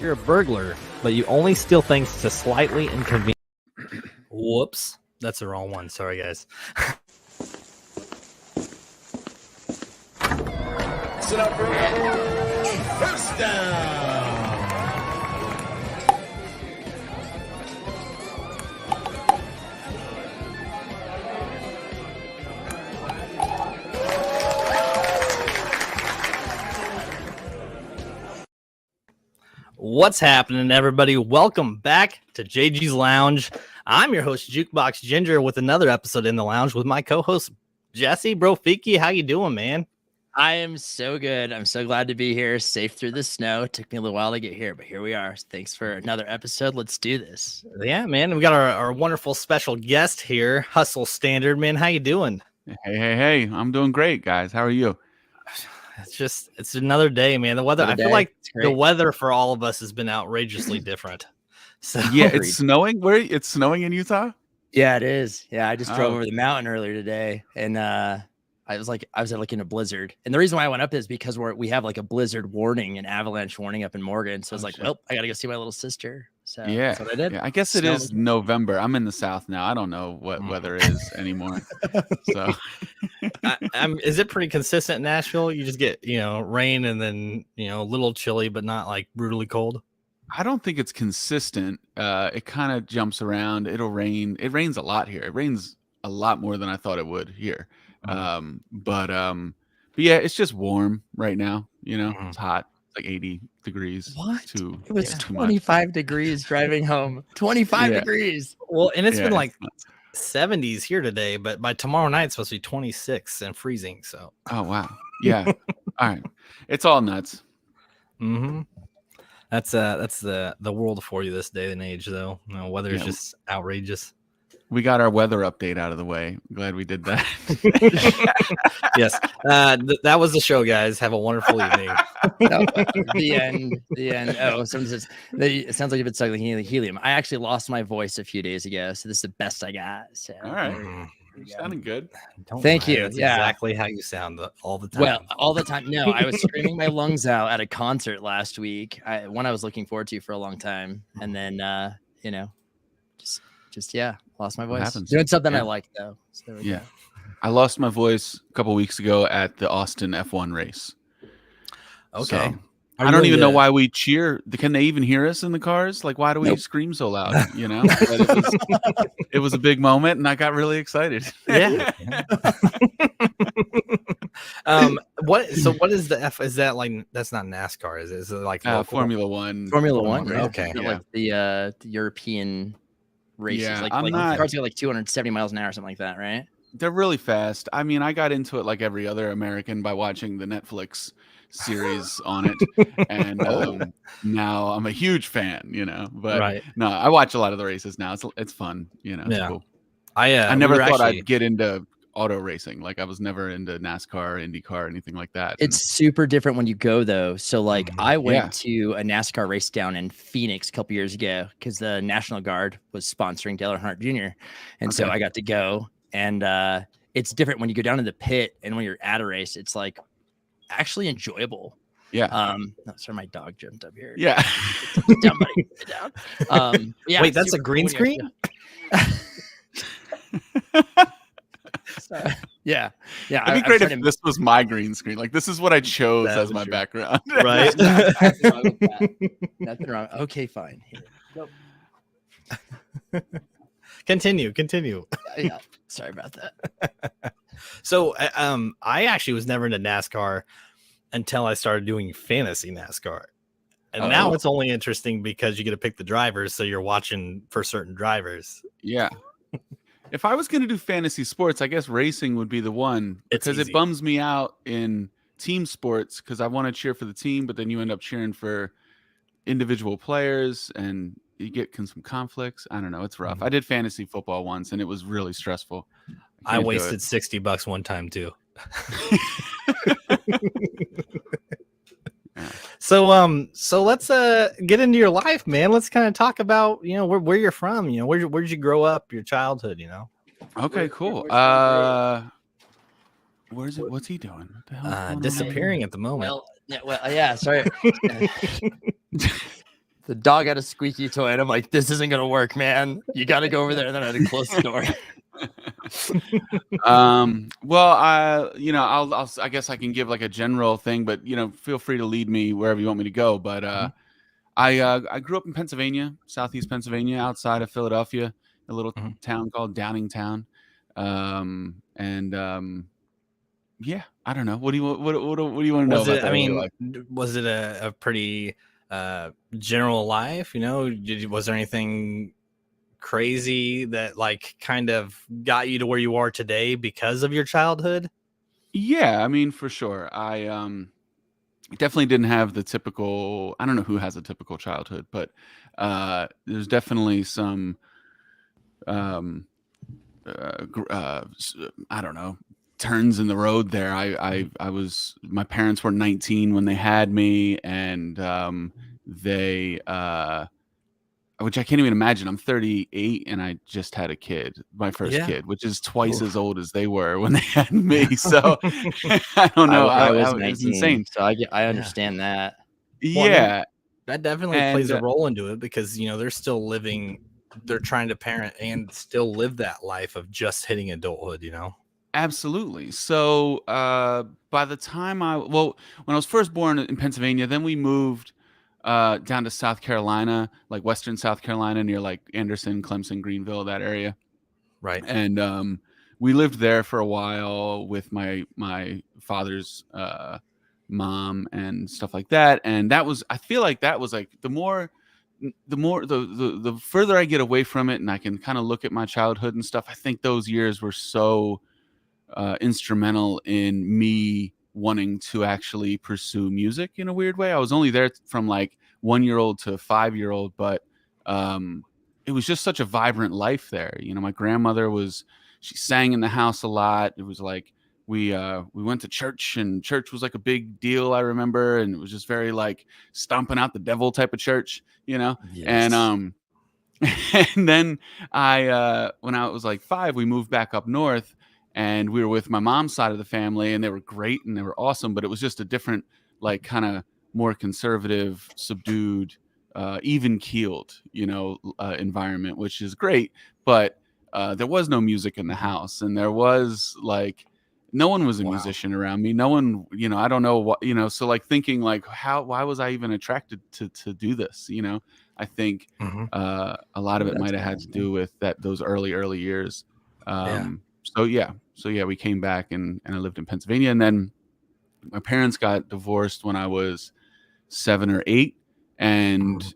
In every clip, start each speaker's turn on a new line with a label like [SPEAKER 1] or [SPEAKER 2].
[SPEAKER 1] You're a burglar, but you only steal things to slightly inconvenience. Whoops. That's the wrong one. Sorry, guys.
[SPEAKER 2] Sit up for first down.
[SPEAKER 1] What's happening, everybody? Welcome back to JG's Lounge. I'm your host, Jukebox Ginger, with another episode in the lounge with my co-host, Jesse Brofiki. How you doing, man?
[SPEAKER 3] I am so good. I'm so glad to be here, safe through the snow. It took me a little while to get here, but here we are. Thanks for another episode. Let's do this.
[SPEAKER 1] Yeah, man. We got our wonderful special guest here, Hustle Standard, man. How you doing?
[SPEAKER 4] Hey. I'm doing great, guys. How are you?
[SPEAKER 1] It's another day, man. The weather, I feel like the weather for all of us has been outrageously different. So
[SPEAKER 4] yeah, it's snowing. It's snowing in Utah?
[SPEAKER 3] Yeah, it is. Yeah, I just drove over the mountain earlier today, and I was in a blizzard. And the reason why I went up is because we have like a blizzard warning and avalanche warning up in Morgan. So I was well, I gotta go see my little sister. So
[SPEAKER 4] yeah,
[SPEAKER 3] that's what I did.
[SPEAKER 4] Yeah, I guess it is November. I'm in the South now. I don't know what weather is anymore. So
[SPEAKER 1] is it pretty consistent in Nashville? You just get, rain and then, a little chilly, but not like brutally cold.
[SPEAKER 4] I don't think it's consistent. It kind of jumps around. It'll rain. It rains a lot here. It rains a lot more than I thought it would here. But yeah, it's just warm right now. It's hot, like 80 degrees.
[SPEAKER 3] What? It was 25 degrees driving home. 25 degrees.
[SPEAKER 1] Well, and it's been like 70s here today, but by tomorrow night it's supposed to be 26 and freezing. So.
[SPEAKER 4] Oh wow. Yeah. All right. It's all nuts.
[SPEAKER 1] Mm-hmm. That's the world for you this day and age, though. Weather is just outrageous.
[SPEAKER 4] We got our weather update out of the way. Glad we did that.
[SPEAKER 1] Yes. That was the show, guys. Have a wonderful evening.
[SPEAKER 3] The end. Oh, someone says, it sounds like you've been sucking helium. I actually lost my voice a few days ago, so this is the best I got. So.
[SPEAKER 4] All right. You're sounding good.
[SPEAKER 3] Thank you.
[SPEAKER 1] That's exactly how you sound all the time.
[SPEAKER 3] Well, all the time. No, I was screaming my lungs out at a concert last week. One I was looking forward to for a long time. And then, lost my voice. Doing something I like, though. So there we go.
[SPEAKER 4] I lost my voice a couple weeks ago at the Austin F1 race.
[SPEAKER 1] Okay.
[SPEAKER 4] So, I don't even know why we cheer. Can they even hear us in the cars? Like, why do we scream so loud? But it was a big moment, and I got really excited.
[SPEAKER 1] Yeah. What is the F? Is that like, that's not NASCAR? Is it like
[SPEAKER 4] Formula One?
[SPEAKER 3] Formula One. Right?
[SPEAKER 1] Okay.
[SPEAKER 3] Like the European races.
[SPEAKER 4] Yeah,
[SPEAKER 3] like cars go like 270 miles an hour or something like that, right?
[SPEAKER 4] They're really fast. I mean, I got into it like every other American by watching the Netflix series on it, and now I'm a huge fan. But no, I watch a lot of the races now. It's fun. It's cool. I never thought I'd get into auto racing. Like, I was never into NASCAR, IndyCar, anything like that.
[SPEAKER 3] It's super different when you go, though. So like I went to a NASCAR race down in Phoenix a couple years ago because the National Guard was sponsoring Dale Earnhardt Jr. And so I got to go, and it's different when you go down to the pit and when you're at a race. It's like actually enjoyable. Sorry, my dog jumped up here.
[SPEAKER 4] Yeah.
[SPEAKER 3] Sit down, buddy. Sit down.
[SPEAKER 1] Wait, that's a green screen?
[SPEAKER 3] Yeah.
[SPEAKER 4] It'd be great if this was my green screen. Like, this is what I chose as my background.
[SPEAKER 1] Right.
[SPEAKER 3] Nothing wrong with that. Nothing wrong. Okay, fine. Here. Nope.
[SPEAKER 1] Continue.
[SPEAKER 3] Yeah. Sorry about that.
[SPEAKER 1] So I actually was never into NASCAR until I started doing fantasy NASCAR. And now it's only interesting because you get to pick the drivers, so you're watching for certain drivers.
[SPEAKER 4] Yeah. If I was going to do fantasy sports, I guess racing would be the one, because it bums me out in team sports because I want to cheer for the team, but then you end up cheering for individual players and you get some conflicts. I don't know. It's rough. I did fantasy football once and it was really stressful.
[SPEAKER 1] I wasted $60 one time too. So let's get into your life, man. Let's kind of talk about where you're from. Where'd you grow up? Your childhood.
[SPEAKER 4] Okay, cool. Where's it? What's he doing? What the hell
[SPEAKER 1] disappearing at the moment.
[SPEAKER 3] Well, yeah. Sorry. The dog had a squeaky toy, and I'm like, this isn't gonna work, man. You got to go over there. And then I had to close the door.
[SPEAKER 4] Well, I guess I can give like a general thing, but feel free to lead me wherever you want me to go. But I grew up in Pennsylvania, southeast Pennsylvania, outside of Philadelphia, a little town called Downingtown. Yeah, I don't know. What do you want to know about that?
[SPEAKER 1] Was it a pretty general life? Was there anything crazy that like kind of got you to where you are today because of your childhood?
[SPEAKER 4] Yeah, I mean, for sure. I definitely didn't have the typical, I don't know who has a typical childhood, but there's definitely some I don't know, turns in the road there. My parents were 19 when they had me, and they which I can't even imagine. I'm 38 and I just had a kid, my first kid, which is twice as old as they were when they had me. So I don't know.
[SPEAKER 3] I was 19,
[SPEAKER 4] it's insane.
[SPEAKER 3] So I understand that.
[SPEAKER 4] Yeah.
[SPEAKER 1] That definitely plays a role into it because, they're still living, they're trying to parent and still live that life of just hitting adulthood,
[SPEAKER 4] Absolutely. So by the time when I was first born in Pennsylvania, then we moved down to South Carolina, like Western South Carolina, near like Anderson, Clemson, Greenville, that area.
[SPEAKER 1] Right.
[SPEAKER 4] And we lived there for a while with my father's mom and stuff like that. And I feel like that was like the further I get away from it and I can kind of look at my childhood and stuff, I think those years were so instrumental in me wanting to actually pursue music in a weird way. I was only there from like 1-year-old to 5-year-old, but it was just such a vibrant life there. My grandmother she sang in the house a lot. It was like we went to church, and church was like a big deal, I remember, and it was just very like stomping out the devil type of church, Yes. And and then when I was like 5, we moved back up north. And we were with my mom's side of the family, and they were great and they were awesome, but it was just a different, like, kind of more conservative, subdued, even keeled, environment, which is great. But there was no music in the house, and there was like, no one was a musician around me. No one, I don't know what, so like thinking like, why was I even attracted to do this? I think a lot of it might've had to do with those early years. So we came back and I lived in Pennsylvania, and then my parents got divorced when I was 7 or 8, and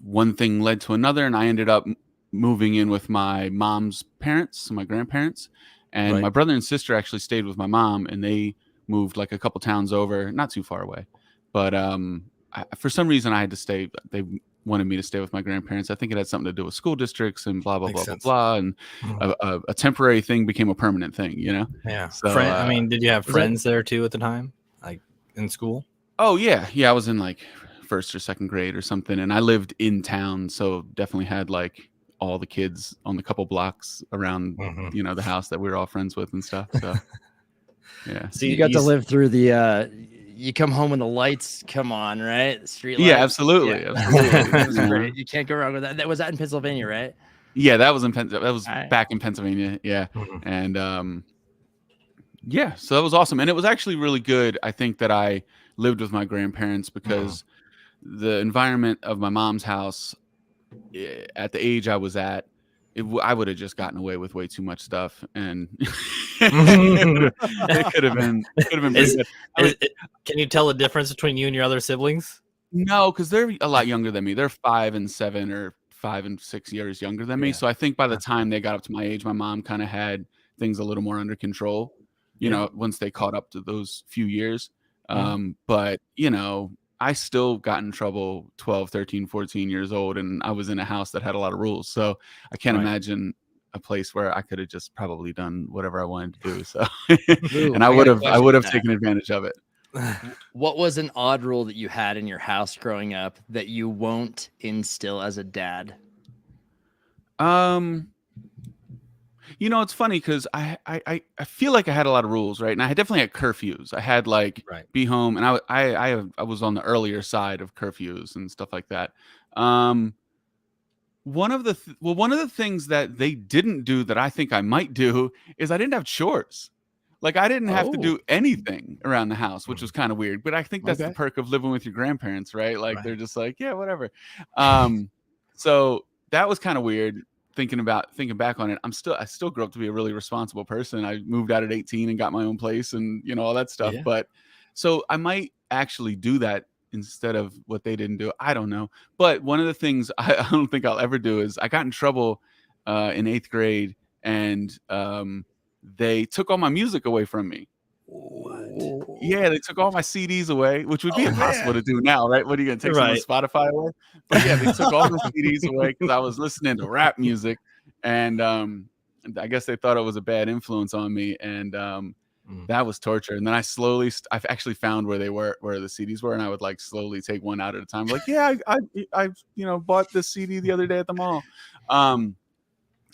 [SPEAKER 4] one thing led to another, and I ended up moving in with my mom's parents, my grandparents, and my brother and sister actually stayed with my mom, and they moved like a couple towns over, not too far away, but for some reason I had to stay. They wanted me to stay with my grandparents. I think it had something to do with school districts and blah, blah, blah, blah, blah. And a temporary thing became a permanent thing,
[SPEAKER 1] Yeah.
[SPEAKER 4] So,
[SPEAKER 1] did you have friends there too at the time, like in school?
[SPEAKER 4] Oh yeah. Yeah. I was in like 1st or 2nd grade or something. And I lived in town. So definitely had like all the kids on the couple blocks around, the house that we were all friends with and stuff. So yeah.
[SPEAKER 3] So you got to live through the, you come home when the lights come on, right? The street lights.
[SPEAKER 4] Yeah, absolutely.
[SPEAKER 3] Yeah. Absolutely. Great. You can't go wrong with that. Was that in Pennsylvania, right?
[SPEAKER 4] Yeah, that was back in Pennsylvania. Yeah. And so that was awesome. And it was actually really good, I think, that I lived with my grandparents, because the environment of my mom's house at the age I was at, I would have just gotten away with way too much stuff, and it could have been pretty good.
[SPEAKER 1] Can you tell the difference between you and your other siblings?
[SPEAKER 4] No, because they're a lot younger than me. They're 5 and 7 or 5 and 6 years younger than me. So I think by the time they got up to my age, my mom kind of had things a little more under control, once they caught up to those few years. But I still got in trouble 12, 13, 14 years old, and I was in a house that had a lot of rules. So I can't imagine a place where I could have just probably done whatever I wanted to do. So and I would have taken advantage of it.
[SPEAKER 3] What was an odd rule that you had in your house growing up that you won't instill as a dad?
[SPEAKER 4] You know, it's funny because I feel like I had a lot of rules, right? And I definitely had curfews. I had like be home, and I was on the earlier side of curfews and stuff like that. One of the things that they didn't do that I think I might do is I didn't have chores. Like I didn't have to do anything around the house, which was kind of weird. But I think that's the perk of living with your grandparents, right? Like they're just like, yeah, whatever. So that was kind of weird thinking back on it. I still grew up to be a really responsible person. I moved out at 18 and got my own place and all that stuff. But so I might actually do that instead of what they didn't do. I don't know. But one of the things I don't think I'll ever do is I got in trouble in 8th grade, and they took all my music away from me. What? Yeah, they took all my CDs away, which would be impossible to do now, right? What are you going to take someone's Spotify away? But yeah, they took all the CDs away because I was listening to rap music, and I guess they thought it was a bad influence on me, and that was torture. And then I've actually found where the CDs were, and I would like slowly take one out at a time. Like, yeah, I bought this CD the other day at the mall.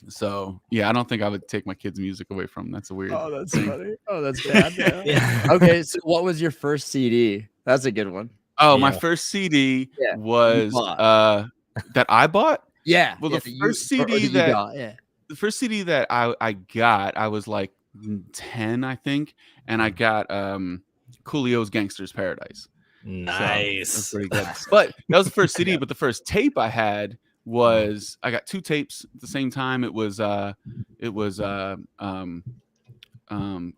[SPEAKER 4] So yeah, I don't think I would take my kids' music away from them. That's a weird.
[SPEAKER 3] Oh, that's funny. Oh, that's bad. Yeah. Okay, so what was your first CD? That's a good one.
[SPEAKER 4] Oh, my first CD was that I bought.
[SPEAKER 3] Yeah.
[SPEAKER 4] Well, the first CD that I got, I was like 10, I think, and I got Coolio's Gangster's Paradise.
[SPEAKER 1] Nice.
[SPEAKER 4] So that's pretty good. But that was the first CD. But the first tape I had was I got 2 tapes at the same time. It was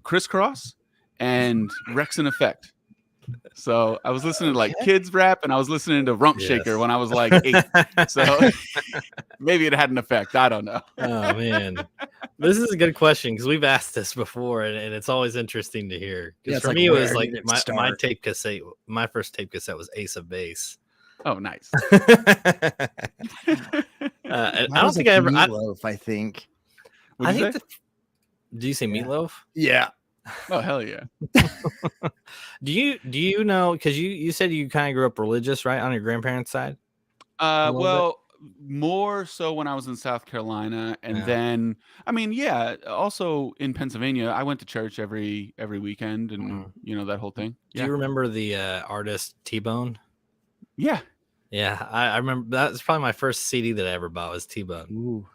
[SPEAKER 4] Crisscross and Rex and Effect. So I was listening to like kids rap, and I was listening to Rump Shaker when I was like 8. So maybe it had an effect. I don't know.
[SPEAKER 1] Oh man, this is a good question because we've asked this before, and it's always interesting to hear. Because for me, it was like my tape cassette. My first tape cassette was Ace of Base.
[SPEAKER 4] Oh, nice.
[SPEAKER 1] I don't think I ever.
[SPEAKER 3] Meatloaf, I think.
[SPEAKER 1] I think. Do you say Meatloaf?
[SPEAKER 3] Yeah.
[SPEAKER 4] Oh, hell yeah.
[SPEAKER 1] Do you know, because you said you kind of grew up religious, right, on your grandparents' side?
[SPEAKER 4] Well, more so when I was in South Carolina, and then I mean, also in Pennsylvania, I went to church every weekend, and that whole thing.
[SPEAKER 1] Do you remember the artist T-Bone?
[SPEAKER 4] Yeah.
[SPEAKER 1] Yeah, I remember that was probably my first CD that I ever bought was T-Bone.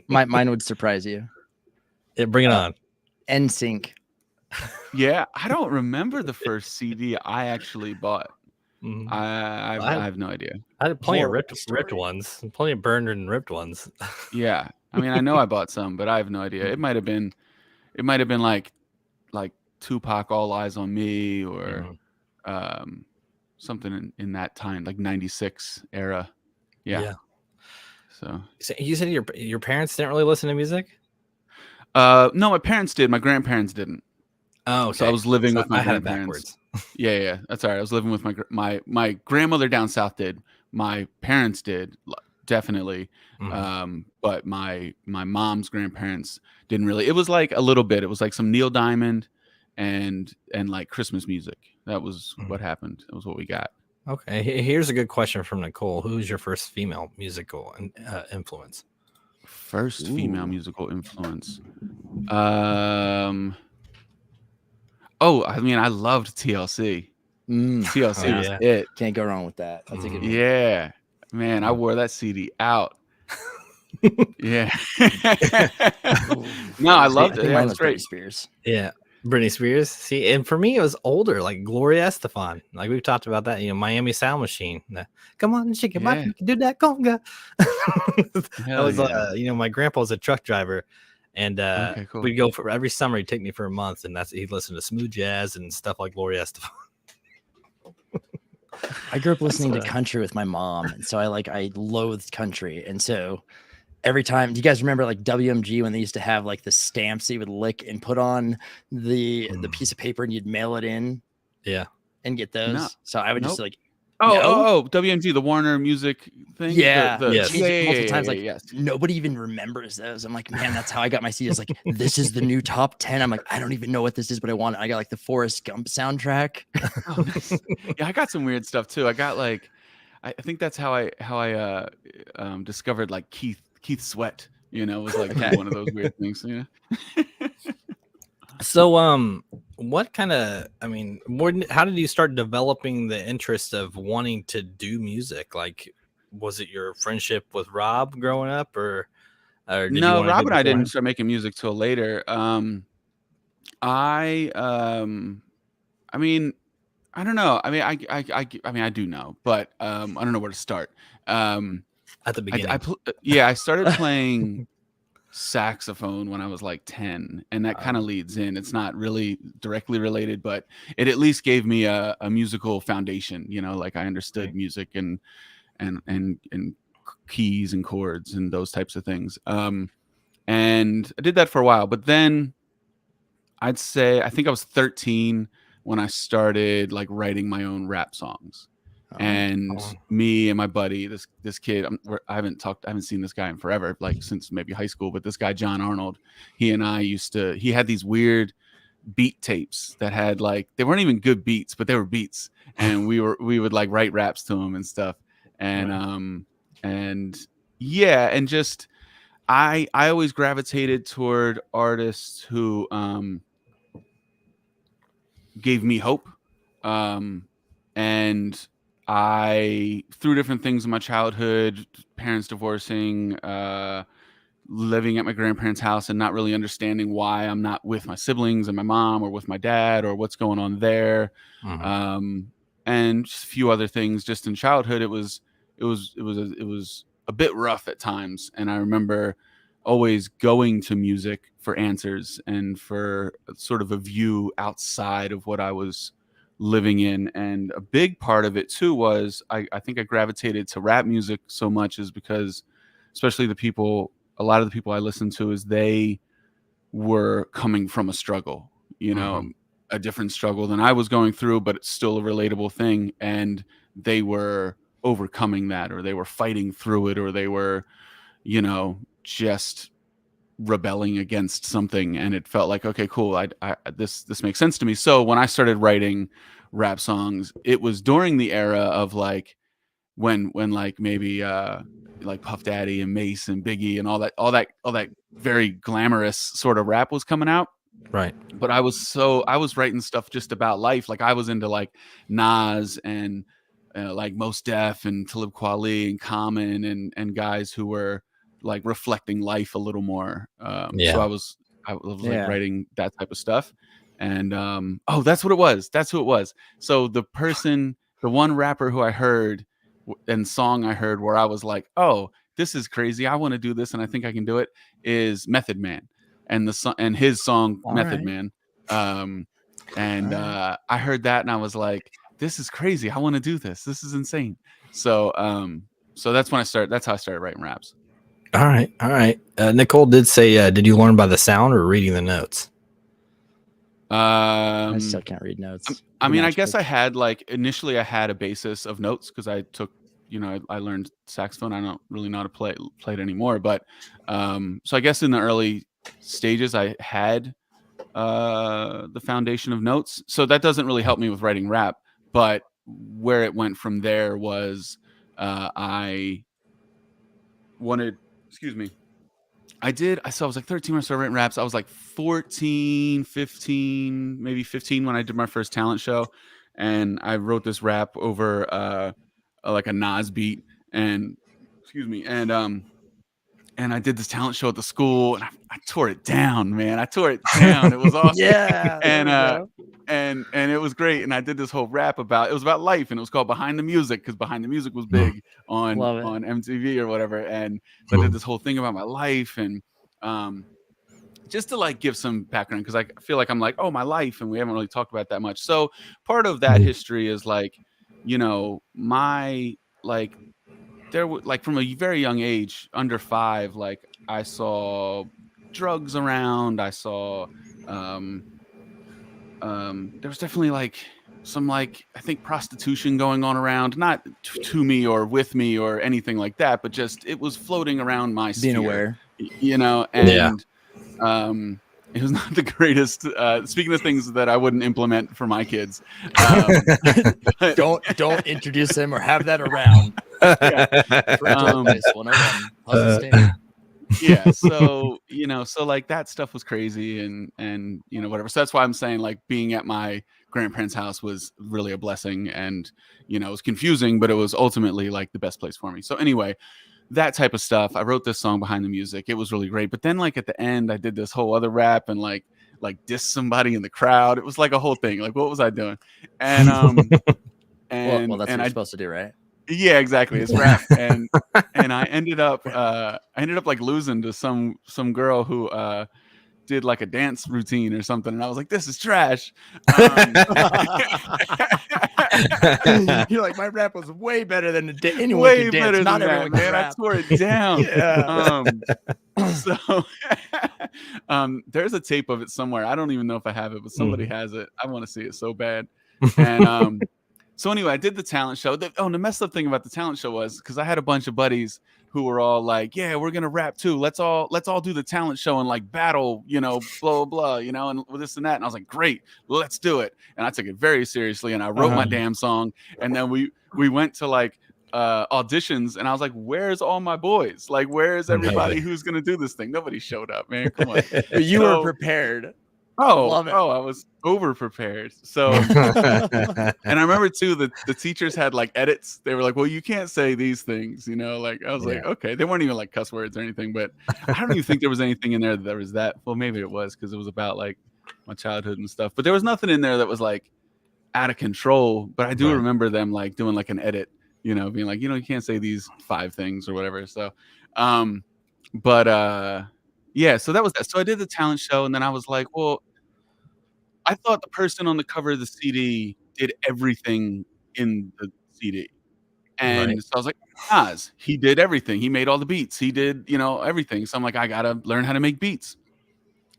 [SPEAKER 3] Mine would surprise you.
[SPEAKER 1] Yeah, bring it on.
[SPEAKER 3] NSYNC.
[SPEAKER 4] Yeah, I don't remember the first CD I actually bought. I have no idea.
[SPEAKER 1] I had plenty of ripped ones, plenty of burned and ripped ones.
[SPEAKER 4] Yeah, I mean, I know I bought some, but I have no idea. It might have been like Tupac, All Eyes on Me, or something in that time, like 96 era. Yeah. So
[SPEAKER 1] you said your parents didn't really listen to music?
[SPEAKER 4] No, my parents did. My grandparents didn't.
[SPEAKER 1] Oh, okay.
[SPEAKER 4] So I was living with my grandparents. Yeah, that's all right. I was living with my grandmother down south did. My parents did, definitely. But my mom's grandparents didn't really. It was like a little bit. It was like some Neil Diamond and like Christmas music. That was what happened. That was what we got.
[SPEAKER 1] Okay, here's a good question from Nicole. Who's your first female musical influence?
[SPEAKER 4] First female musical influence. Oh, I mean, I loved TLC. TLC was it.
[SPEAKER 3] Can't go wrong with that. That's a good one.
[SPEAKER 4] Yeah, man, I wore that CD out. Yeah. No, I loved it. Yeah, it's great.
[SPEAKER 3] Britney Spears.
[SPEAKER 1] Yeah. Britney Spears. See, and for me, it was older, like Gloria Estefan. Like we've talked about that, Miami Sound Machine. Come on, shake your body, do that conga. That was, my grandpa was a truck driver, and cool. We'd go for every summer. He'd take me for a month, and he'd listen to smooth jazz and stuff like Gloria Estefan.
[SPEAKER 3] I grew up listening to country with my mom, and so I loathed country, and so. Every time, do you guys remember like WMG when they used to have like the stamps that you would lick and put on the piece of paper and you'd mail it in?
[SPEAKER 1] Yeah.
[SPEAKER 3] And get those. No. So I would just like,
[SPEAKER 4] WMG, the Warner Music thing.
[SPEAKER 3] Yeah.
[SPEAKER 4] Multiple
[SPEAKER 3] times. Like, nobody even remembers those. I'm like, man, that's how I got my CDs. Like, this is the new top 10. I'm like, I don't even know what this is, but I want it. I got like the Forrest Gump soundtrack.
[SPEAKER 4] Yeah, I got some weird stuff too. I got like, I think that's how I discovered like Keith Sweat, You know, it was like one of those weird things. Yeah.
[SPEAKER 1] So, what kind of, I mean, how did you start developing the interest of wanting to do music? Like, was it your friendship with Rob growing up, or did you
[SPEAKER 4] No,
[SPEAKER 1] want to do
[SPEAKER 4] Rob
[SPEAKER 1] it
[SPEAKER 4] and I didn't
[SPEAKER 1] beforehand?
[SPEAKER 4] start making music till later. I mean, I don't know. I mean, I mean, I do know, but I don't know where to start.
[SPEAKER 1] At the beginning.
[SPEAKER 4] Yeah, I started playing saxophone when I was like 10, and that kind of leads in. It's not really directly related, but it at least gave me a musical foundation. You know, like I understood music and keys and chords and those types of things. And I did that for a while, but then I'd say I think I was 13 when I started like writing my own rap songs. And me and my buddy, this kid, I haven't seen this guy in forever, like since maybe high school. But this guy, John Arnold, he and I he had these weird beat tapes that had like, they weren't even good beats, but they were beats, and we would like write raps to him and stuff. And and yeah, and just I always gravitated toward artists who gave me hope. And through different things in my childhood, parents divorcing, living at my grandparents' house and not really understanding why I'm not with my siblings and my mom or with my dad or what's going on there. And just a few other things just in childhood. It was a bit rough at times. And I remember always going to music for answers and for sort of a view outside of what I was living in. And a big part of it too was I think I gravitated to rap music so much is because, especially a lot of the people I listened to, is they were coming from a struggle, you know, a different struggle than I was going through, but it's still a relatable thing. And they were overcoming that, or they were fighting through it, or they were, you know, just rebelling against something. And it felt like, okay, cool. This makes sense to me. So when I started writing rap songs, it was during the era of like, when like maybe like Puff Daddy and Mace and Biggie and all that very glamorous sort of rap was coming out.
[SPEAKER 1] Right.
[SPEAKER 4] But I was writing stuff just about life. Like I was into like Nas and like Mos Def and Talib Kweli and Common and guys who were like reflecting life a little more. So I was like writing that type of stuff. And that's what it was. That's who it was. So the one rapper who I heard and song I heard where I was like, oh, this is crazy, I want to do this and I think I can do it, is Method Man, and his song Method Man. I heard that and I was like, this is crazy, I want to do this is insane. So that's how I started writing raps.
[SPEAKER 1] All right. Nicole did say, did you learn by the sound or reading the notes?
[SPEAKER 3] I still can't read notes.
[SPEAKER 4] I mean, I guess I had initially I had a basis of notes because I took, I learned saxophone. I don't really know how to play it anymore, but so I guess in the early stages I had the foundation of notes. So that doesn't really help me with writing rap, but where it went from there was I wanted, I was like 13 when I started writing raps. I was like 14, 15, maybe 15 when I did my first talent show. And I wrote this rap over like a Nas beat. And and I did this talent show at the school and I tore it down, man. I tore it down. It was awesome.
[SPEAKER 3] Yeah.
[SPEAKER 4] And it was great. And I did this whole rap it was about life, and it was called Behind the Music because Behind the Music was big on MTV or whatever. And so I did this whole thing about my life, and just to give some background, because I feel like I'm like, oh, my life, and we haven't really talked about that much. So part of that history is my there from a very young age, under 5, I saw drugs around. I saw there was definitely some I think prostitution going on around, not to me or with me or anything like that, but just it was floating around my sphere,
[SPEAKER 3] being aware,
[SPEAKER 4] and it was not the greatest. Speaking of things that I wouldn't implement for my kids,
[SPEAKER 3] don't introduce them or have that around.
[SPEAKER 4] Yeah, so so like that stuff was crazy, and whatever. So that's why I'm saying like being at my grandparents' house was really a blessing, and it was confusing, but it was ultimately like the best place for me. So anyway, that type of stuff. I wrote this song behind the music. It was really great. But then like at the end, I did this whole other rap and like diss somebody in the crowd. It was like a whole thing. Like what was I doing? And
[SPEAKER 3] well, that's what you're
[SPEAKER 4] I
[SPEAKER 3] supposed to do, right?
[SPEAKER 4] yeah, exactly. It's rap. And I ended up like losing to some girl who did like a dance routine or something, and I was like, this is trash.
[SPEAKER 3] You're like, my rap was way better than anyone
[SPEAKER 4] way
[SPEAKER 3] can dance.
[SPEAKER 4] better
[SPEAKER 3] Not
[SPEAKER 4] than
[SPEAKER 3] everyone
[SPEAKER 4] that,
[SPEAKER 3] can
[SPEAKER 4] man.
[SPEAKER 3] rap.
[SPEAKER 4] I tore it down.
[SPEAKER 3] Yeah.
[SPEAKER 4] So there's a tape of it somewhere. I don't even know if I have it, but somebody has it. I want to see it so bad. And so anyway, I did the talent show. The messed up thing about the talent show was because I had a bunch of buddies who were all like, yeah, we're gonna rap too. Let's all do the talent show and like battle, blah blah blah, and this and that. And I was like, great, let's do it. And I took it very seriously, and I wrote my damn song. And then we went to like auditions, and I was like, where's all my boys? Like, where's everybody who's gonna do this thing? Nobody showed up, man. Come on.
[SPEAKER 3] You were prepared.
[SPEAKER 4] Oh, I was over prepared. So, and I remember too that the teachers had like edits. They were like, well, you can't say these things, like I was like, okay, they weren't even like cuss words or anything, but I don't even think there was anything in there that was that. Well, maybe it was because it was about like my childhood and stuff, but there was nothing in there that was like out of control. But I do remember them like doing like an edit, being like, you can't say these 5 things or whatever. So, yeah, so that was that. So I did the talent show, and then I was like, well, I thought the person on the cover of the CD did everything in the CD. And so I was like, Nas, he did everything. He made all the beats. He did, everything. So I'm like, I gotta learn how to make beats.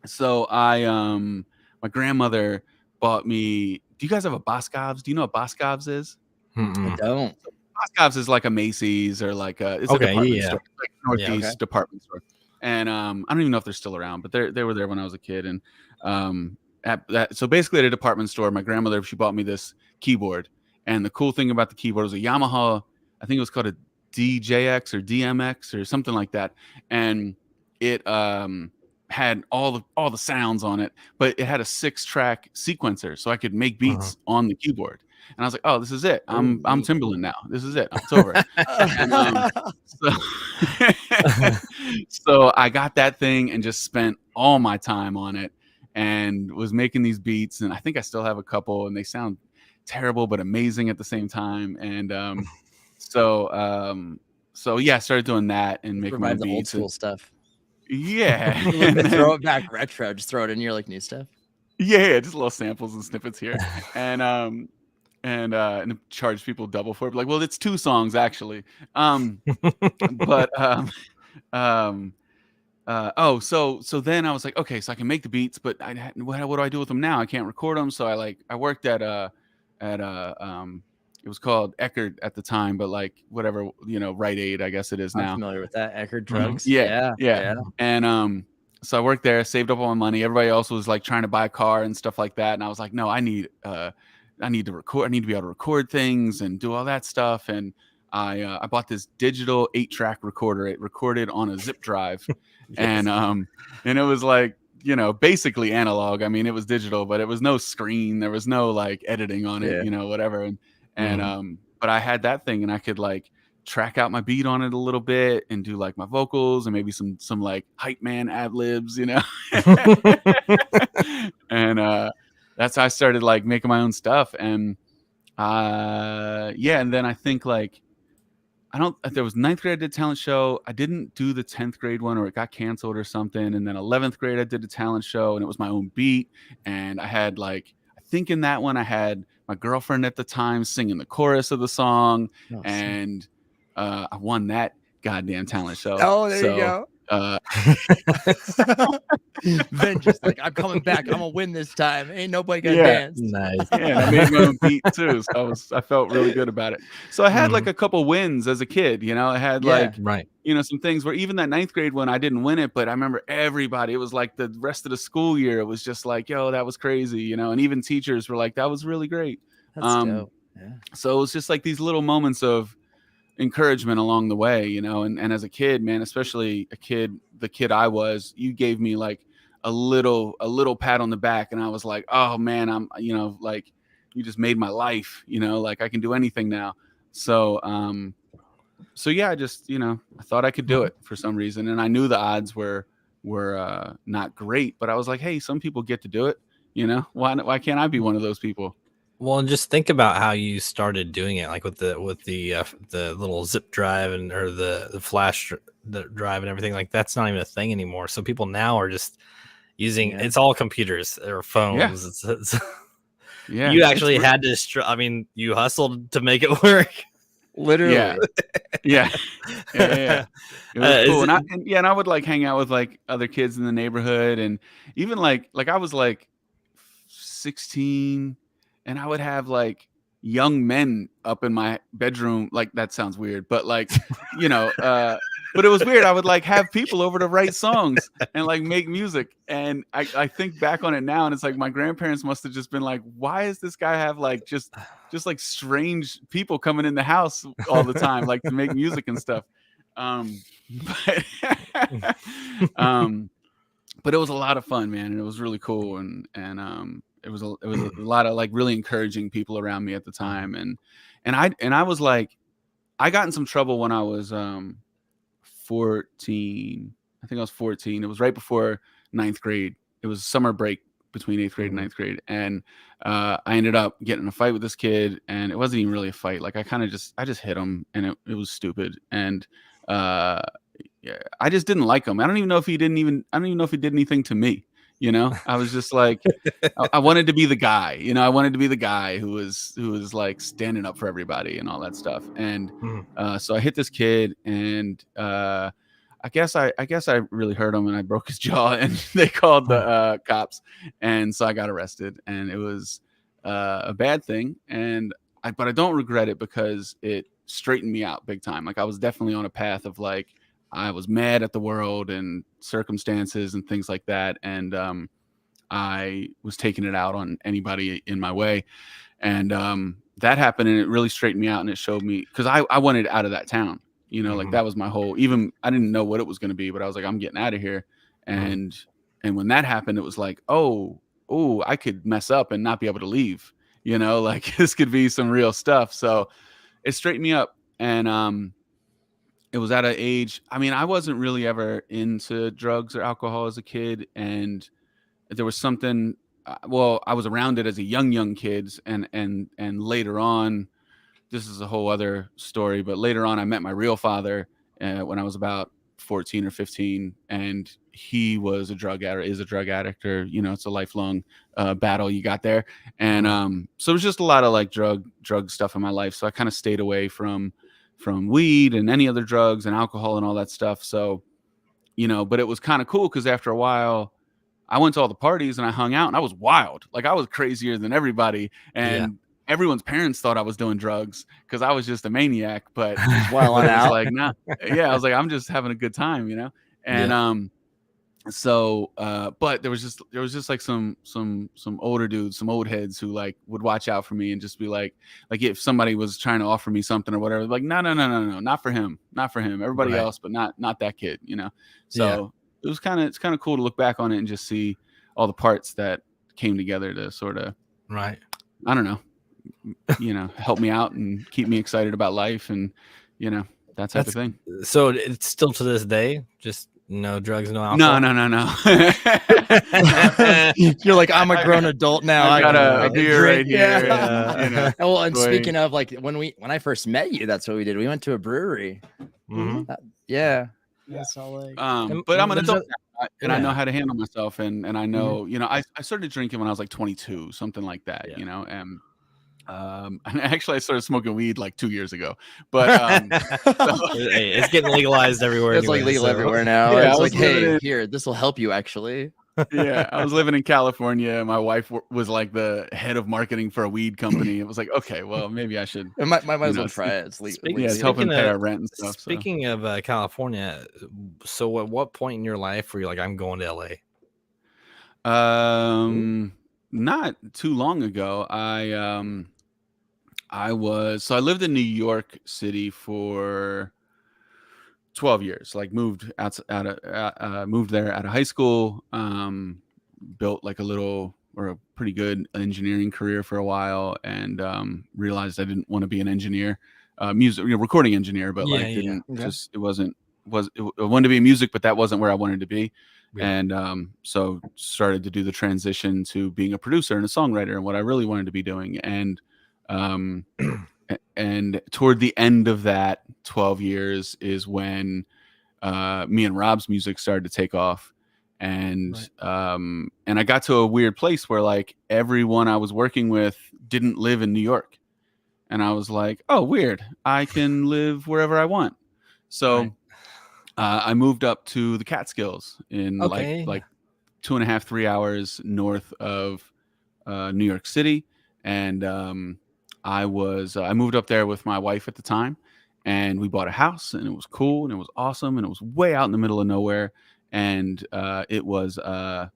[SPEAKER 4] So my grandmother bought me. Do you guys have a Boscov's? Do you know what Boscov's is?
[SPEAKER 3] I don't.
[SPEAKER 4] So Boscov's is like a Macy's or like it's a department store, like Northeast department store. And I don't even know if they're still around, but they were there when I was a kid. And so basically at a department store, my grandmother, she bought me this keyboard. And the cool thing about the keyboard was a Yamaha, I think it was called a DJX or DMX or something like that. And it had all the sounds on it, but it had a 6-track sequencer, so I could make beats on the keyboard. And I was like, oh, this is it. I'm Timbaland now. This is it. It's over. And, so I got that thing and just spent all my time on it and was making these beats. And I think I still have a couple, and they sound terrible but amazing at the same time. And so yeah, I started doing that and making my beats.
[SPEAKER 3] Old school stuff.
[SPEAKER 4] Yeah.
[SPEAKER 3] And throw it back retro. Just throw it in your like new stuff.
[SPEAKER 4] Yeah, just little samples and snippets here. And charge people double for it. Like, well, it's 2 songs actually. So then I was like, okay, so I can make the beats, but what do I do with them now? I can't record them. So I worked at it was called Eckerd at the time, but like whatever, Rite Aid, I guess it is now.
[SPEAKER 3] I'm familiar with that. Eckerd drugs.
[SPEAKER 4] Yeah. And so I worked there, saved up all my money. Everybody else was like trying to buy a car and stuff like that. And I was like, no, I need to record. I need to be able to record things and do all that stuff. And I bought this digital 8-track recorder. It recorded on a zip drive. And it was like, basically analog. I mean, it was digital, but it was no screen. There was no like editing on it, whatever. And but I had that thing, and I could like track out my beat on it a little bit and do like my vocals and maybe some like hype man ad libs, and that's how I started like making my own stuff. And and then I think like there was 9th grade I did talent show. I didn't do the 10th grade one, or it got canceled or something. And then 11th grade I did a talent show, and it was my own beat. And I had like, I think in that one I had my girlfriend at the time singing the chorus of the song. And I won that goddamn talent show.
[SPEAKER 3] Oh, there you go. Vengeance, like, I'm coming back. I'm gonna win this time. Ain't nobody gonna dance.
[SPEAKER 1] Nice.
[SPEAKER 4] Yeah, I made my own beat too, so I felt really good about it. So I had like a couple wins as a kid. I had like some things where even that 9th grade one, I didn't win it, but I remember everybody. It was like the rest of the school year. It was just like, yo, that was crazy, and even teachers were like, that was really great.
[SPEAKER 3] That's dope. Yeah.
[SPEAKER 4] So it was just like these little moments of encouragement along the way, you know. And as a kid, man, especially the kid I was, you gave me like a little pat on the back, and I was like, oh man, I'm, you know, like you just made my life, you know, like I can do anything now. So so yeah, I just, you know, I thought I could do it for some reason, and I knew the odds were not great, but I was like, hey, some people get to do it, you know. Why can't I be one of those people?
[SPEAKER 1] Well, and just think about how you started doing it, like with the little zip drive or the flash drive and everything. Like that's not even a thing anymore. So people now are just using it's all computers or phones.
[SPEAKER 4] Yeah,
[SPEAKER 1] you actually had to. I mean, you hustled to make it work.
[SPEAKER 3] Literally.
[SPEAKER 4] Yeah. It was cool. And I would like hang out with like other kids in the neighborhood, and even like I was like 16, and I would have like young men up in my bedroom. Like that sounds weird, but like, you know, but it was weird. I would like have people over to write songs and like make music. And I think back on it now, and it's like my grandparents must have just been like, why does this guy have like just like strange people coming in the house all the time, like to make music and stuff. But it was a lot of fun, man, and it was really cool, and it was a lot of like really encouraging people around me at the time, and I was like, I got in some trouble when I was 14. I think I was 14. It was right before 9th grade. It was summer break between 8th grade and 9th grade, and I ended up getting in a fight with this kid, and it wasn't even really a fight. Like I just hit him, and it was stupid, and I just didn't like him. I don't even know if he did anything to me. You know, I was just like, I wanted to be the guy. You know, I wanted to be the guy who was like standing up for everybody and all that stuff. And so I hit this kid, and I guess I really hurt him, and I broke his jaw, and they called the cops, and so I got arrested, and it was a bad thing, but I don't regret it because it straightened me out big time. Like I was definitely on a path of like, I was mad at the world and circumstances and things like that, and I was taking it out on anybody in my way, and that happened, and it really straightened me out, and it showed me, because I wanted out of that town. You know, like that was my whole, even I didn't know what it was going to be, but I was like, I'm getting out of here. And when that happened, it was like, oh, I could mess up and not be able to leave, you know, like this could be some real stuff. So it straightened me up. And it was at an age, I mean, I wasn't really ever into drugs or alcohol as a kid. And there was something, well, I was around it as a young kids. And later on, this is a whole other story, but later on I met my real father when I was about 14 or 15, and he was a drug addict, is a drug addict, or, you know, it's a lifelong battle you got there. And so it was just a lot of like drug stuff in my life. So I kind of stayed away from weed and any other drugs and alcohol and all that stuff. So, you know, but it was kind of cool because after a while I went to all the parties and I hung out, and I was wild. Like I was crazier than everybody. And everyone's parents thought I was doing drugs because I was just a maniac, but
[SPEAKER 3] while I was
[SPEAKER 4] like, nah, I was like, I'm just having a good time, you know? And, so, but there was just like some older dudes, some old heads who like would watch out for me and just be like if somebody was trying to offer me something or whatever, like, no, not for him, everybody else, but not that kid, you know? So it's kind of cool to look back on it and just see all the parts that came together to sort of, I don't know, you know, help me out and keep me excited about life, and, you know, that type of thing.
[SPEAKER 1] So it's still to this day, just no drugs, no alcohol?
[SPEAKER 4] No.
[SPEAKER 3] You're like, I'm a grown adult now.
[SPEAKER 4] I got a beer right here.
[SPEAKER 3] You know, well, and speaking of, like, when I first met you, that's what we did. We went to a brewery.
[SPEAKER 5] That's all like,
[SPEAKER 4] but I'm an adult now, and I know how to handle myself, and I know, you know, I started drinking when I was like 22, something like that, you know, and actually I started smoking weed like 2 years ago, but
[SPEAKER 1] hey, it's getting legalized everywhere.
[SPEAKER 3] It's
[SPEAKER 1] anyway,
[SPEAKER 3] like legal everywhere now.
[SPEAKER 4] Yeah,
[SPEAKER 3] it's like, hey, here, this will help you actually.
[SPEAKER 4] Yeah, I was living in California. My wife was like the head of marketing for a weed company. It was like, okay, well, maybe I should.
[SPEAKER 3] Might as well try it. It's legal.
[SPEAKER 4] It's helping pay our rent and stuff.
[SPEAKER 1] Speaking of California, so at what point in your life were you like, I'm going to LA?
[SPEAKER 4] Not too long ago, I I lived in New York City for 12 years. Like moved moved there out of high school. Built like a pretty good engineering career for a while, and realized I didn't want to be an engineer, music, recording engineer, but like didn't just it wasn't was it, I wanted to be in music, but that wasn't where I wanted to be. And so started to do the transition to being a producer and a songwriter and what I really wanted to be doing. And and toward the end of that 12 years is when me and Rob's music started to take off. And and I got to a weird place where like everyone I was working with didn't live in New York. And I was like, oh, weird. I can live wherever I want. So I moved up to the Catskills in like 2.5, 3 hours north of New York City. And I moved up there with my wife at the time, and we bought a house, and it was cool, and it was awesome, and it was way out in the middle of nowhere. And it was, I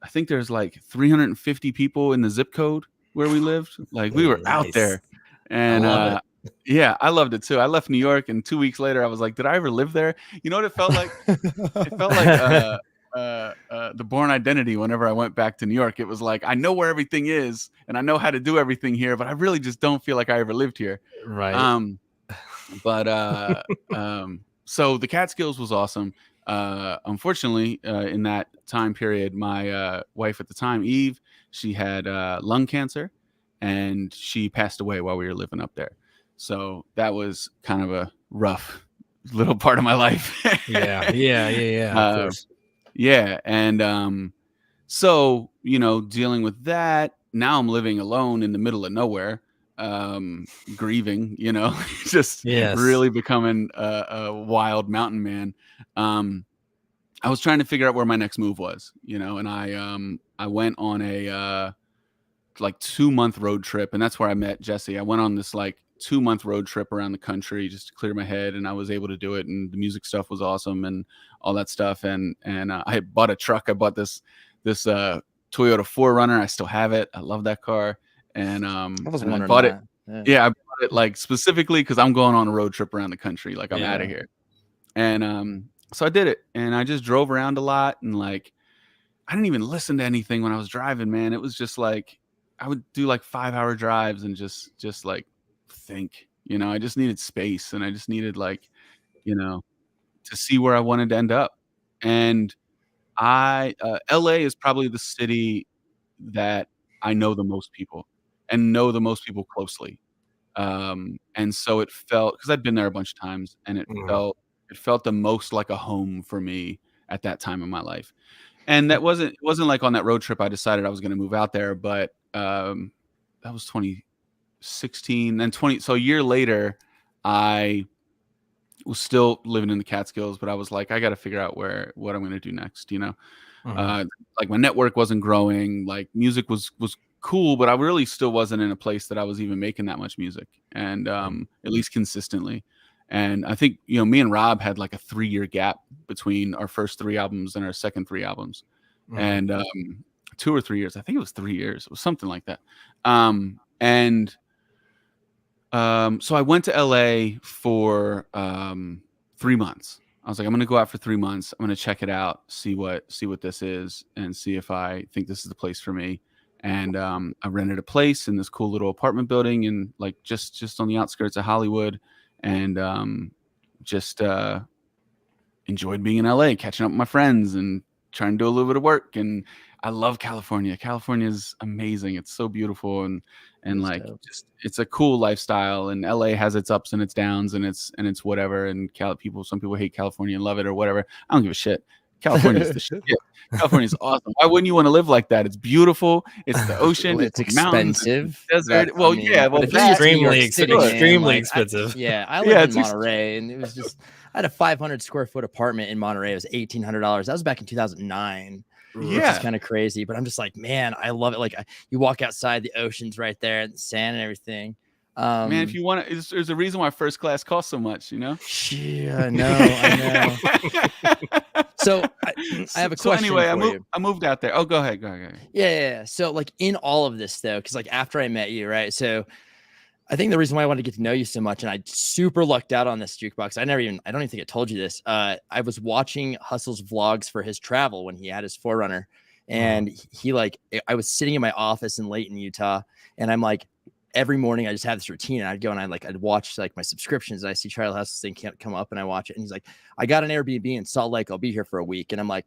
[SPEAKER 4] think there's like 350 people in the zip code where we lived. Like we were out there, and yeah, I loved it too. I left New York, and 2 weeks later, I was like, "Did I ever live there?" You know what it felt like? It felt like the Bourne Identity. Whenever I went back to New York, it was like I know where everything is, and I know how to do everything here, but I really just don't feel like I ever lived here.
[SPEAKER 1] Right.
[SPEAKER 4] So the Catskills was awesome. Unfortunately, in that time period, my wife at the time, Eve, she had lung cancer, and she passed away while we were living up there. So that was kind of a rough little part of my life.
[SPEAKER 1] Yeah. Of course.
[SPEAKER 4] Yeah. And so, dealing with that, now I'm living alone in the middle of nowhere, grieving, just really becoming a wild mountain man. I was trying to figure out where my next move was, and I went on a like 2-month road trip, and that's where I met Jesse. I went on this like 2-month road trip around the country just to clear my head, and I was able to do it, and the music stuff was awesome and all that stuff. And I bought a truck. I bought this Toyota 4Runner. I still have it. I love that car. And I bought it. Yeah, I bought it like specifically because I'm going on a road trip around the country. Like I'm out of here. And so I did it, and I just drove around a lot, and like I didn't even listen to anything when I was driving, man. It was just like I would do like 5-hour drives and just like think, I just needed space, and I just needed like, to see where I wanted to end up. And LA is probably the city that I know the most people and know the most people closely. And so it felt, because I'd been there a bunch of times, and it felt the most like a home for me at that time in my life. And it wasn't like on that road trip I decided I was going to move out there, but that was 2016. And so a year later, I was still living in the Catskills, but I was like, I got to figure out what I'm going to do next. Like my network wasn't growing, like music was cool, but I really still wasn't in a place that I was even making that much music, and at least consistently. And I think, me and Rob had like a 3-year gap between our first 3 albums and our second 3 albums. And 2 or 3 years. I think it was 3 years. It was something like that. So I went to LA for 3 months. I was like, I'm going to go out for 3 months. I'm going to check it out, see what this is, and see if I think this is the place for me. And I rented a place in this cool little apartment building, and like just on the outskirts of Hollywood, and just enjoyed being in LA, catching up with my friends, and trying to do a little bit of work. And I love California. California is amazing. It's so beautiful, and like just it's a cool lifestyle. And LA has its ups and its downs, and it's whatever. And some people hate California and love it or whatever. I don't give a shit. California is the shit. California is awesome. Why wouldn't you want to live like that? It's beautiful. It's the ocean.
[SPEAKER 3] It's expensive.
[SPEAKER 4] It's desert. Well,
[SPEAKER 1] it's extremely expensive.
[SPEAKER 3] I lived in Monterey, and it was just I had a 500 square foot apartment in Monterey. It was $1,800. That was back in 2009. Which is kind of crazy, but I'm just like, man, I love it. Like you walk outside, the ocean's right there, and the sand and everything.
[SPEAKER 4] Man, if you want to, there's a reason why first class costs so much,
[SPEAKER 3] Yeah, I know. So I have a question. So
[SPEAKER 4] anyway, I moved out there. Oh, go ahead.
[SPEAKER 3] Yeah. So like in all of this though, because like after I met you, right? So I think the reason why I wanted to get to know you so much, and I super lucked out on this jukebox. I don't even think I told you this. I was watching Hustle's vlogs for his travel when he had his Forerunner, and he like, I was sitting in my office in Layton, Utah, and I'm like, every morning I just had this routine, and I'd go and I'd watch like my subscriptions, and I see Charlie Hustle's thing can't come up, and I watch it, and he's like, I got an Airbnb in Salt Lake. I'll be here for a week, and I'm like,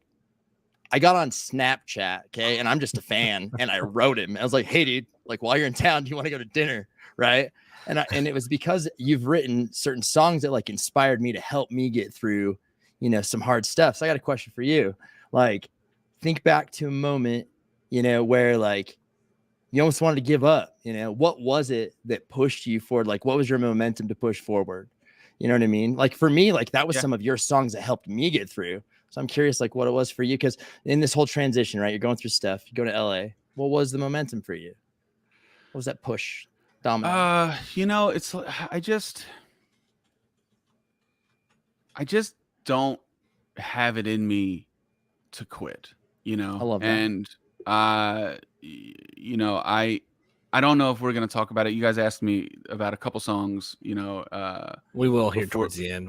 [SPEAKER 3] I got on Snapchat, okay, and I'm just a fan, and I wrote him. I was like, hey, dude, like while you're in town, do you want to go to dinner? Right. And it was because you've written certain songs that like inspired me to help me get through, some hard stuff. So I got a question for you. Like, think back to a moment, where like you almost wanted to give up. What was it that pushed you forward? Like, what was your momentum to push forward? You know what I mean? Like for me, like that was some of your songs that helped me get through. So I'm curious, like what it was for you, because in this whole transition, right, you're going through stuff. You go to LA. What was the momentum for you? What was that push? Domino.
[SPEAKER 4] It's I just don't have it in me to quit.
[SPEAKER 3] I love that.
[SPEAKER 4] And I don't know if we're gonna talk about it. You guys asked me about a couple songs.
[SPEAKER 1] We will here
[SPEAKER 4] before,
[SPEAKER 1] towards the end.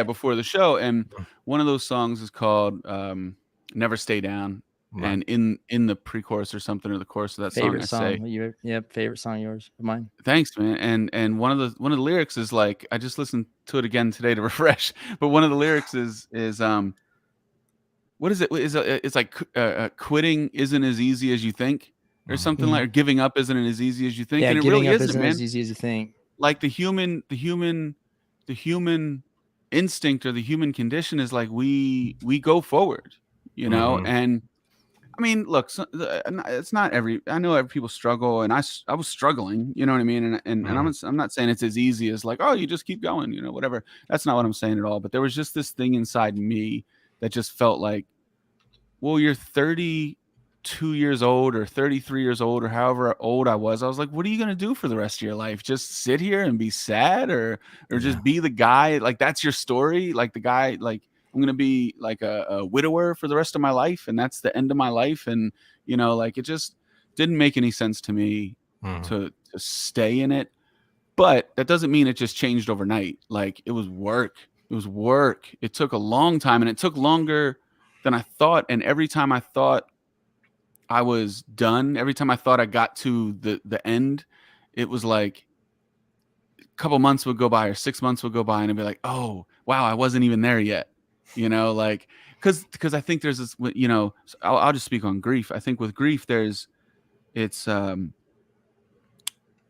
[SPEAKER 4] Before the show, and one of those songs is called "Never Stay Down." And in the pre-chorus or something, or the chorus of that
[SPEAKER 3] favorite
[SPEAKER 4] song,
[SPEAKER 3] favorite song yours of mine.
[SPEAKER 4] Thanks, man. And one of the lyrics is like, I just listened to it again today to refresh. But one of the lyrics is what is it? It's like quitting isn't as easy as you think, or something like, or giving up isn't as easy as you think.
[SPEAKER 3] Yeah,
[SPEAKER 4] and it
[SPEAKER 3] giving
[SPEAKER 4] really
[SPEAKER 3] up
[SPEAKER 4] isn't, man.
[SPEAKER 3] As easy as you think.
[SPEAKER 4] Like the human instinct or the human condition is like we go forward, and I mean, look, it's not I know every people struggle, and I was struggling, you know what I mean? And I'm not saying it's as easy as like, oh, you just keep going, whatever. That's not what I'm saying at all. But there was just this thing inside me that just felt like, well, you're 32 years old or 33 years old or however old I was. I was like, what are you going to do for the rest of your life? Just sit here and be sad or just be the guy? Like, that's your story? Like the guy, like, I'm going to be like a widower for the rest of my life, and that's the end of my life. And, like, it just didn't make any sense to me to stay in it. But that doesn't mean it just changed overnight. Like, it was work. It took a long time, and it took longer than I thought. And every time I thought I was done, every time I thought I got to the end, it was like a couple months would go by or 6 months would go by, and I'd be like, oh, wow, I wasn't even there yet. Like, because I think there's this, I'll just speak on grief. I think with grief, I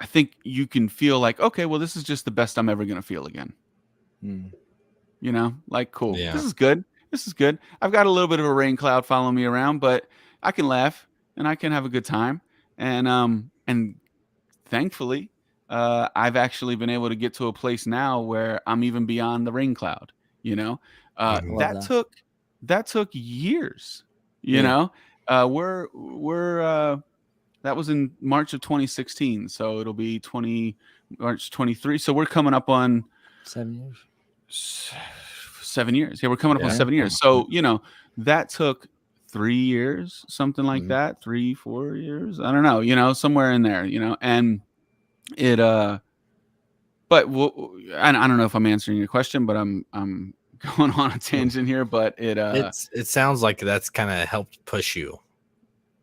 [SPEAKER 4] think you can feel like, okay, well, this is just the best I'm ever going to feel again. Like, cool. Yeah. This is good. I've got a little bit of a rain cloud following me around, but I can laugh and I can have a good time. And thankfully, I've actually been able to get to a place now where I'm even beyond the rain cloud. That took years. We're that was in March of 2016, so it'll be March 23. So we're coming up on
[SPEAKER 3] 7 years.
[SPEAKER 4] 7 years. Yeah, we're coming up on 7 years. So that took 3 years, something like that. 3-4 years. I don't know. Somewhere in there. And it. But I don't know if I'm answering your question, but I'm going on a tangent here. But
[SPEAKER 1] it sounds like that's kind of helped push you.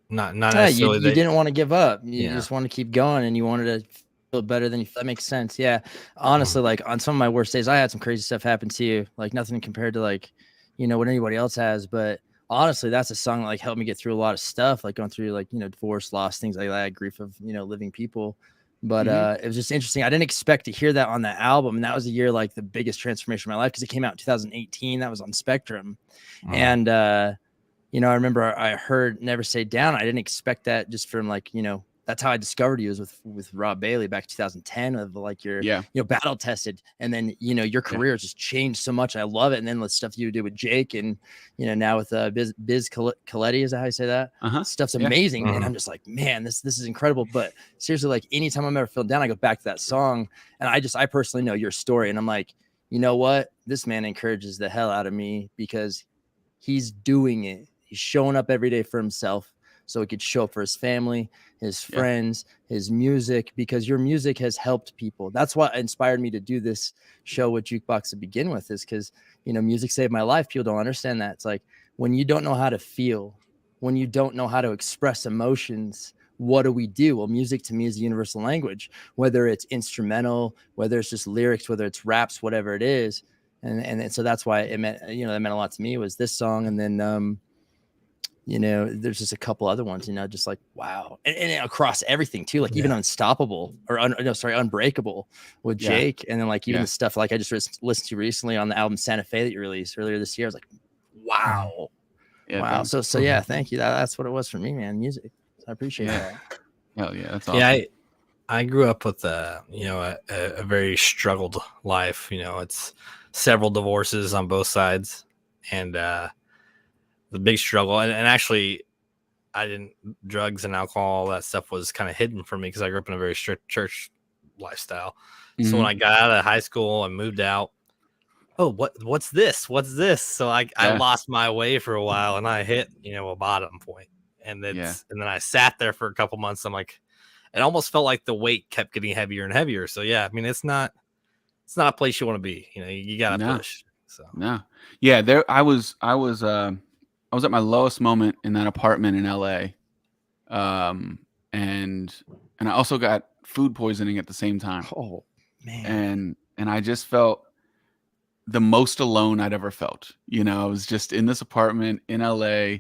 [SPEAKER 1] Not necessarily.
[SPEAKER 3] You didn't want to give up. You just want to keep going, and you wanted to feel better than you. That makes sense. Yeah. Honestly, like on some of my worst days, I had some crazy stuff happen too. Like nothing compared to like, what anybody else has. But honestly, that's a song that like helped me get through a lot of stuff, like going through like, divorce, loss, things like that, grief of, living people. But it was just interesting. I didn't expect to hear that on that album. And that was the year, like the biggest transformation of my life, because it came out in 2018. That was on Spectrum. And, I remember I heard Never Stay Down. I didn't expect that just from like, that's how I discovered you, was with Rob Bailey back in 2010, of like your, battle tested. And then, your career has just changed so much. I love it. And then the stuff you do with Jake and, now with Biz Coletti, is that how you say that? Stuff's amazing. And I'm just like, man, this is incredible. But seriously, like anytime I'm ever feeling down, I go back to that song, and I personally know your story. And I'm like, you know what? This man encourages the hell out of me, because he's doing it. He's showing up every day for himself, so he could show up for his family, his friends, his music, because your music has helped people. That's what inspired me to do this show with Jukebox to begin with, is because, you know, music saved my life. People don't understand that. It's like, when you don't know how to feel, when you don't know how to express emotions, what do we do? Well, music to me is a universal language, whether it's instrumental, whether it's just lyrics, whether it's raps, whatever it is. And so that's why it meant, you know, that meant a lot to me, was this song. And then, you know, there's just a couple other ones, you know, just like, wow. And across everything too, like even Unstoppable or Unbreakable with Jake. And then like even the stuff like I just listened to recently on the album Santa Fe that you released earlier this year. I was like, wow. Wow.
[SPEAKER 4] Dude.
[SPEAKER 3] So yeah, thank you. That's what it was for me, man. Music. So I appreciate that.
[SPEAKER 4] Hell yeah. That's awesome.
[SPEAKER 1] Yeah. I grew up with a very struggled life. You know, it's several divorces on both sides, and the big struggle. And actually, drugs and alcohol, all that stuff was kind of hidden from me because I grew up in a very strict church lifestyle. Mm-hmm. So when I got out of high school and moved out, what's this? What's this? So I lost my way for a while, and I hit, you know, a bottom point. And and then I sat there for a couple months. I'm like, it almost felt like the weight kept getting heavier and heavier. So yeah, I mean, it's not a place you want to be. You know, you gotta push. So
[SPEAKER 4] yeah, I was at my lowest moment in that apartment in LA, and I also got food poisoning at the same time.
[SPEAKER 3] Oh man,
[SPEAKER 4] and I just felt the most alone I'd ever felt. You know, I was just in this apartment in LA,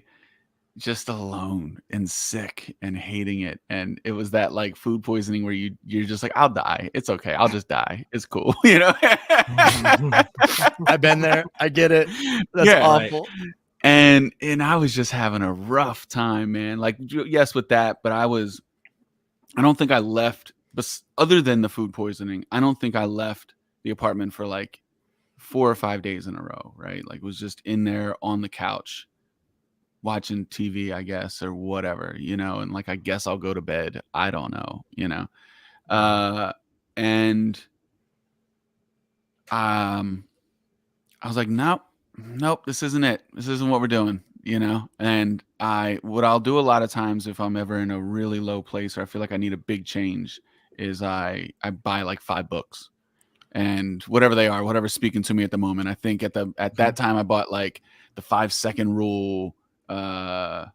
[SPEAKER 4] just alone and sick and hating it. And it was that like food poisoning where you're just like, I'll die. It's okay. I'll just die. It's cool. You know,
[SPEAKER 3] I've been there. I get it. That's awful.
[SPEAKER 4] Right. And I was just having a rough time, man. Like, yes, with that, but I don't think I left, but other than the food poisoning, I don't think I left the apartment for like 4 or 5 days in a row. Right. Like, was just in there on the couch, watching TV, I guess, or whatever, you know, and like, I guess I'll go to bed. I don't know, you know. And I was like, nope, this isn't it. This isn't what we're doing, you know. And what I'll do a lot of times if I'm ever in a really low place or I feel like I need a big change is I buy like 5 books, and whatever they are, whatever's speaking to me at the moment. I think at that time I bought like the 5-second rule. I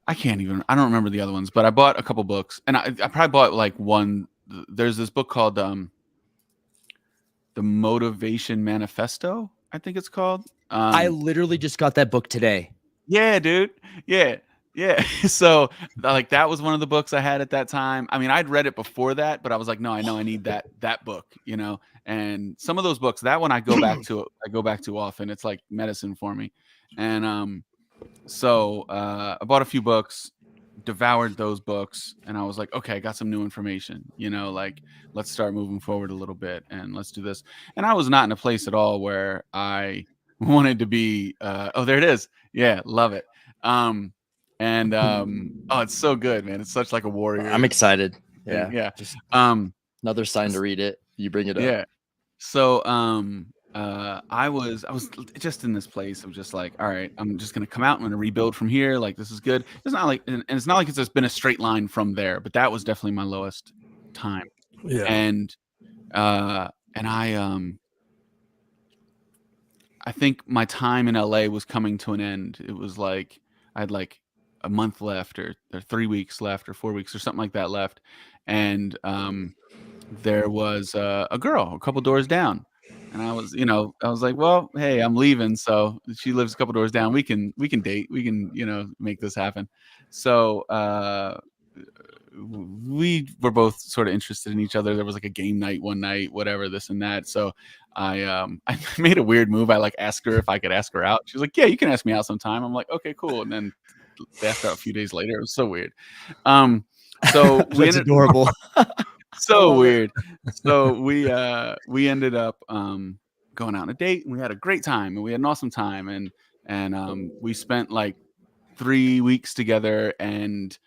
[SPEAKER 4] don't remember the other ones, but I bought a couple books, and I probably bought like one. There's this book called The Motivation Manifesto, I think it's called.
[SPEAKER 3] I literally just got that book today.
[SPEAKER 4] Yeah, dude. Yeah. So like that was one of the books I had at that time. I mean, I'd read it before that, but I was like, no, I know I need that book, you know. And some of those books, that one I go back to often. It's like medicine for me. And so I bought a few books, devoured those books, and I was like, okay, I got some new information, you know, like let's start moving forward a little bit and let's do this. And I was not in a place at all where I wanted to be. Oh, there it is. Yeah, love it. Oh, it's so good, man. It's such like a warrior.
[SPEAKER 3] I'm excited.
[SPEAKER 4] Yeah.
[SPEAKER 3] Just another sign to read it. You bring it up.
[SPEAKER 4] Yeah. So I was just in this place of just like, all right, I'm just gonna come out. I'm gonna rebuild from here. Like, this is good. It's not like, and it's not like it's just been a straight line from there, but that was definitely my lowest time.
[SPEAKER 1] Yeah.
[SPEAKER 4] And I think my time in LA was coming to an end. It was like I had like a month left, or 3 weeks left, or 4 weeks, or something like that left. And there was a girl a couple doors down, and I was like, well, hey, I'm leaving, so she lives a couple doors down. We can date. We can, you know, make this happen. So we were both sort of interested in each other. There was like a game night one night, whatever, this and that. So I made a weird move. I like asked her if I could ask her out. She was like, yeah, you can ask me out sometime. I'm like, okay, cool. And then they asked her out a few days later. It was so weird. So
[SPEAKER 3] that's adorable.
[SPEAKER 4] So weird. So we ended up going out on a date, and we had a great time, and we had an awesome time, and we spent like 3 weeks together, and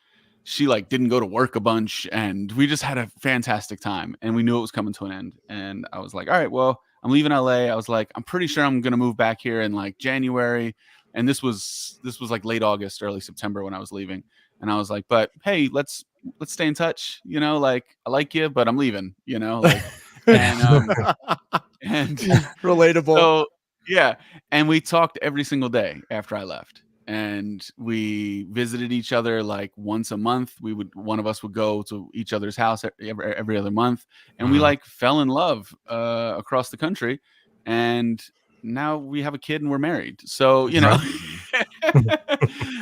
[SPEAKER 4] she like didn't go to work a bunch, and we just had a fantastic time, and we knew it was coming to an end. And I was like, all right, well, I'm leaving LA. I was like, I'm pretty sure I'm gonna move back here in like January, And this was like late August, early September when I was leaving. And I was like, but hey, let's stay in touch. You know, like I like you, but I'm leaving. You know, like and
[SPEAKER 3] relatable.
[SPEAKER 4] So yeah, and we talked every single day after I left. And we visited each other like once a month. One of us would go to each other's house every other month, and we like fell in love across the country. And now we have a kid and we're married. So you know,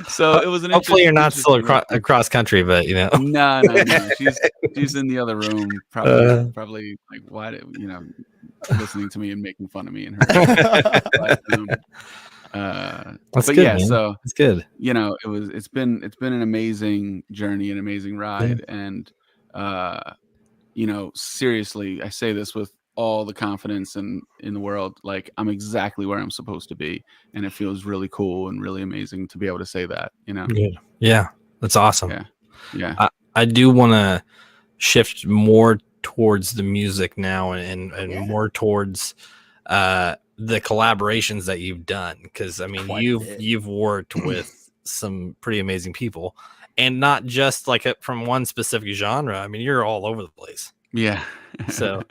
[SPEAKER 4] so it was an
[SPEAKER 1] hopefully you're not still
[SPEAKER 4] interesting
[SPEAKER 1] across country, but you know,
[SPEAKER 4] no. She's in the other room, probably like why you know, listening to me and making fun of me and her.
[SPEAKER 1] That's
[SPEAKER 4] but
[SPEAKER 1] good,
[SPEAKER 4] yeah,
[SPEAKER 1] man.
[SPEAKER 4] so
[SPEAKER 1] it's good.
[SPEAKER 4] You know, it's been an amazing journey, an amazing ride, and you know, seriously, I say this with all the confidence in the world. Like I'm exactly where I'm supposed to be, and it feels really cool and really amazing to be able to say that. You know,
[SPEAKER 1] yeah, that's awesome.
[SPEAKER 4] Yeah.
[SPEAKER 1] I do want to shift more towards the music now and more towards the collaborations that you've done, because I mean you've worked with some pretty amazing people, and not just like from one specific genre. I mean, you're all over the place.
[SPEAKER 4] Yeah.
[SPEAKER 1] So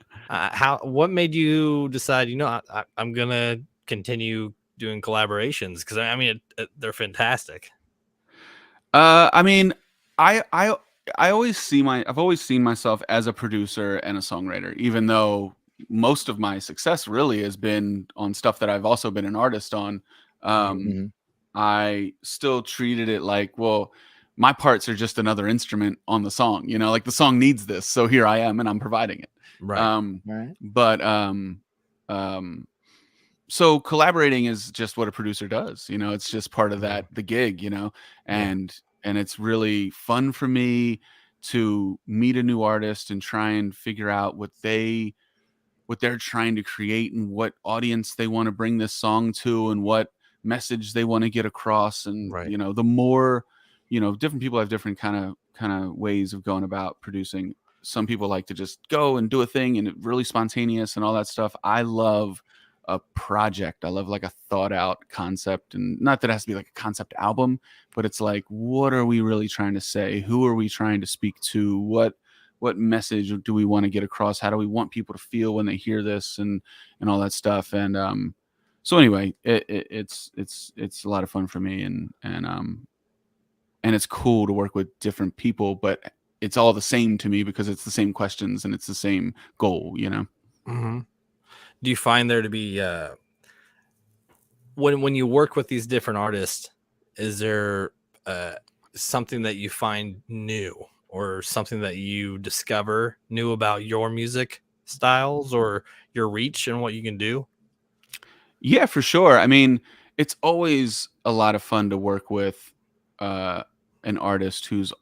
[SPEAKER 1] what made you decide, you know, I'm gonna continue doing collaborations? Because I mean they're fantastic.
[SPEAKER 4] I mean, I've always seen myself as a producer and a songwriter, even though most of my success really has been on stuff that I've also been an artist on. I still treated it like, well, my parts are just another instrument on the song, you know, like the song needs this, so here I am and I'm providing it. So collaborating is just what a producer does, you know, it's just part of the gig, you know, and it's really fun for me to meet a new artist and try and figure out what they're trying to create and what audience they want to bring this song to and what message they want to get across. And you know, the more, you know, different people have different kind of ways of going about producing. Some people like to just go and do a thing and it's really spontaneous and all that stuff. I love a project. I love like a thought out concept, and not that it has to be like a concept album, but it's like, what are we really trying to say? Who are we trying to speak to? What message do we want to get across? How do we want people to feel when they hear this and all that stuff? And so anyway, it's a lot of fun for me, and it's cool to work with different people, but it's all the same to me because it's the same questions and it's the same goal, you know?
[SPEAKER 1] Do you find there to be when you work with these different artists, is there something that you find new or something that you discover new about your music styles or your reach and what you can do?
[SPEAKER 4] Yeah, for sure. I mean, it's always a lot of fun to work with an artist who's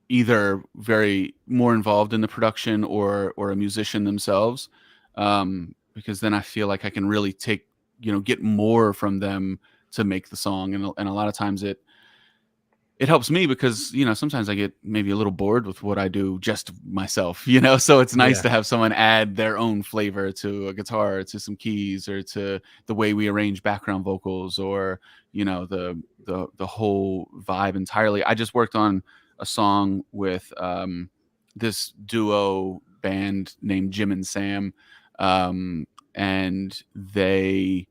[SPEAKER 4] either very more involved in the production or a musician themselves, because then I feel like I can really get more from them to make the song, and a lot of times it helps me because, you know, sometimes I get maybe a little bored with what I do just myself, you know, so it's nice to have someone add their own flavor to a guitar, to some keys, or to the way we arrange background vocals, or, you know, the whole vibe entirely. I just worked on a song with this duo band named Jim and Sam, and they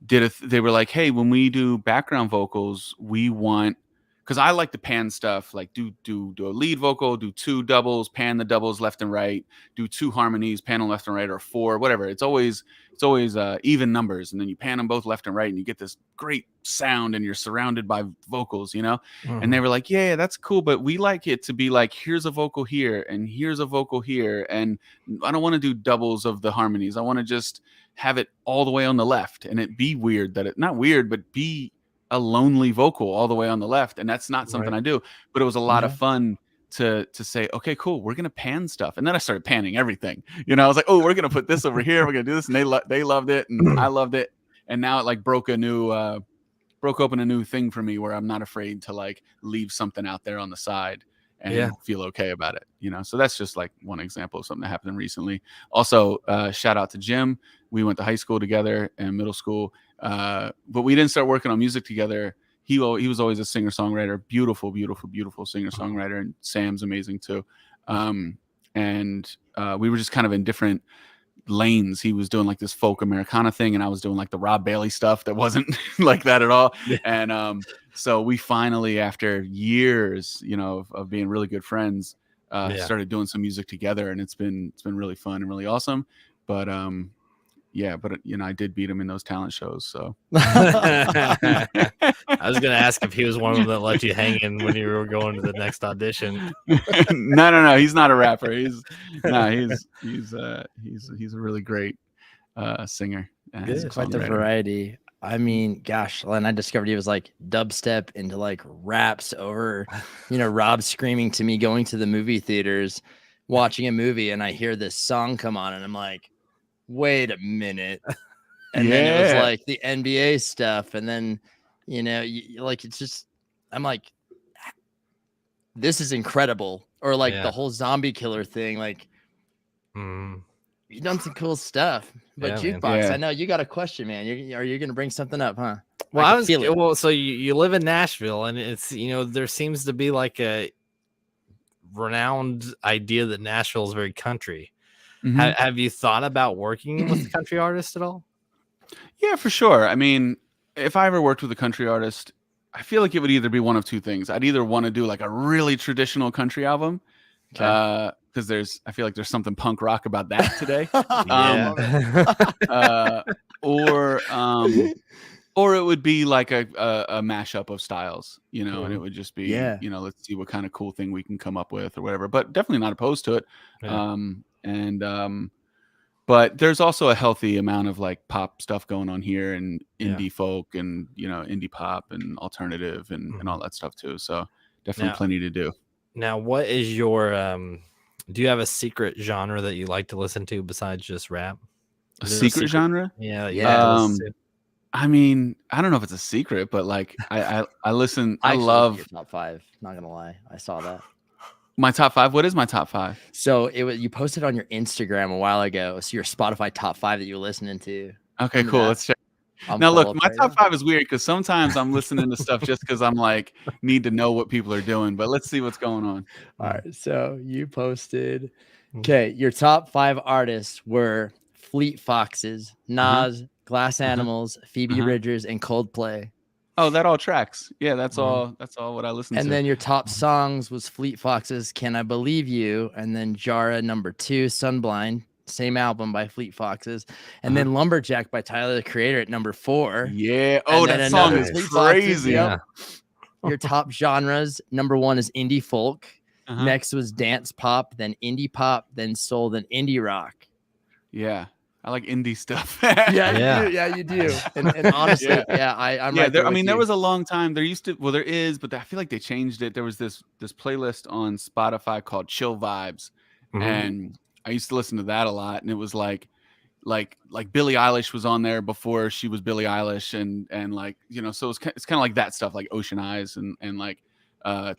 [SPEAKER 4] were like, hey, when we do background vocals, we want, because I like to pan stuff, like do a lead vocal, do 2 doubles, pan the doubles left and right, do 2 harmonies, pan them left and right, or 4, whatever. It's always even numbers, and then you pan them both left and right, and you get this great sound, and you're surrounded by vocals, you know. And they were like, yeah, that's cool, but we like it to be like, here's a vocal here, and here's a vocal here, and I don't want to do doubles of the harmonies. I want to just have it all the way on the left, and it be weird that it not weird, but be a lonely vocal all the way on the left. And that's not something I do, but it was a lot of fun to say, okay, cool, we're gonna pan stuff. And then I started panning everything, you know. I was like, oh, we're gonna put this over here, we're gonna do this, and they loved it, and I loved it. And now it like broke open a new thing for me, where I'm not afraid to like leave something out there on the side. and feel okay about it, you know? So that's just like one example of something that happened recently. Also, shout out to Jim. We went to high school together and middle school, but we didn't start working on music together. He was always a singer-songwriter, beautiful singer-songwriter, and Sam's amazing too. And we were just kind of in different lanes. He was doing like this folk Americana thing, and I was doing like the Rob Bailey stuff that wasn't like that at all. And so we finally, after years, you know, of being really good friends, started doing some music together, and it's been really fun and really awesome. But you know, I did beat him in those talent shows. So
[SPEAKER 1] I was gonna ask if he was one of them that let you hang in when you were going to the next audition.
[SPEAKER 4] No, he's not a rapper. He's a really great singer.
[SPEAKER 3] It's quite the variety. I mean, gosh, and I discovered he was like dubstep into like raps over, you know, Rob screaming to me going to the movie theaters, watching a movie, and I hear this song come on, and I'm like, wait a minute. And then it was like the NBA stuff, and then, you know, like it's just, I'm like, this is incredible. Or like the whole zombie killer thing, like you've done some cool stuff. But Jukebox, I know you got a question, man. Are you gonna bring something up, huh?
[SPEAKER 1] Well, so you live in Nashville, and it's, you know, there seems to be like a renowned idea that Nashville is very country. Have you thought about working with country artists at all?
[SPEAKER 4] Yeah, for sure. I mean, if I ever worked with a country artist, I feel like it would either be one of two things. I'd either want to do like a really traditional country album, because I feel like there's something punk rock about that today. Or it would be like a mashup of styles, you know, and it would just be, you know, let's see what kind of cool thing we can come up with or whatever. But definitely not opposed to it. But there's also a healthy amount of like pop stuff going on here, and indie folk, and, you know, indie pop and alternative and all that stuff too. So definitely plenty to do.
[SPEAKER 1] Now, what is your do you have a secret genre that you like to listen to besides just rap?
[SPEAKER 4] A secret genre?
[SPEAKER 1] Yeah.
[SPEAKER 4] I mean, I don't know if it's a secret, but like I listen. I love
[SPEAKER 3] your top 5. Not gonna lie, I saw that.
[SPEAKER 4] My top 5. What is my top 5?
[SPEAKER 3] So you posted on your Instagram a while ago. So your Spotify top 5 that you were listening to.
[SPEAKER 4] Okay, cool. Let's check. Now look, my top 5 is weird because sometimes I'm listening to stuff just because I'm like need to know what people are doing. But let's see what's going on.
[SPEAKER 3] All right. So you posted. Okay, your top 5 artists were Fleet Foxes, Nas, Glass Animals, Phoebe Bridgers, and Coldplay.
[SPEAKER 4] Oh, that all tracks. Yeah, that's all. That's all what I listen to.
[SPEAKER 3] And then your top songs was Fleet Foxes, Can I Believe You, and then Jara number 2, Sunblind, same album by Fleet Foxes, and then Lumberjack by Tyler the Creator at number 4.
[SPEAKER 4] Yeah. Oh, that song is crazy.
[SPEAKER 3] Your top genres, number 1 is indie folk. Next was dance pop, then indie pop, then soul, then indie rock.
[SPEAKER 4] Yeah. I like indie stuff.
[SPEAKER 3] You do. And honestly, I'm right there.
[SPEAKER 4] I mean, there was a long time. There is, but I feel like they changed it. There was this playlist on Spotify called Chill Vibes, and I used to listen to that a lot. And it was like Billie Eilish was on there before she was Billie Eilish, and like, you know, so it's kind of like that stuff, like Ocean Eyes and like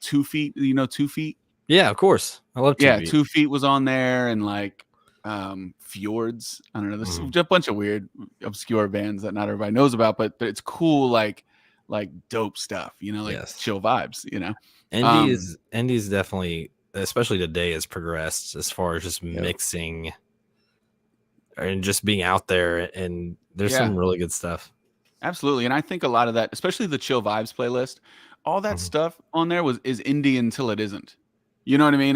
[SPEAKER 4] 2 Feet. You know 2 Feet?
[SPEAKER 1] Yeah, of course. I love 2 Feet.
[SPEAKER 4] 2 Feet was on there, and like Fjords. I don't know. There's just a bunch of weird, obscure bands that not everybody knows about, but it's cool, like dope stuff, you know, like chill vibes, you know.
[SPEAKER 1] Indie's definitely, especially today, has progressed as far as just mixing and just being out there, and there's some really good stuff.
[SPEAKER 4] Absolutely. And I think a lot of that, especially the Chill Vibes playlist, all that stuff on there is indie until it isn't. You know what I mean?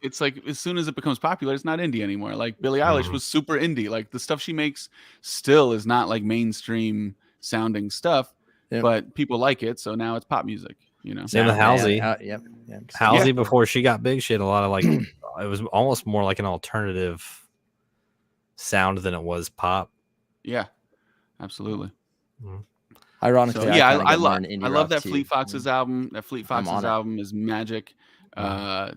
[SPEAKER 4] It's like as soon as it becomes popular, it's not indie anymore. Like Billie Eilish was super indie. Like the stuff she makes still is not like mainstream sounding stuff, but people like it. So now it's pop music, you know.
[SPEAKER 1] Same with Halsey. Halsey, before she got big, she had a lot of like, it was almost more like an alternative sound than it was pop.
[SPEAKER 4] Yeah, absolutly.
[SPEAKER 3] Ironically,
[SPEAKER 4] so, I love that Fleet Foxes album. That Fleet Foxes album is magic.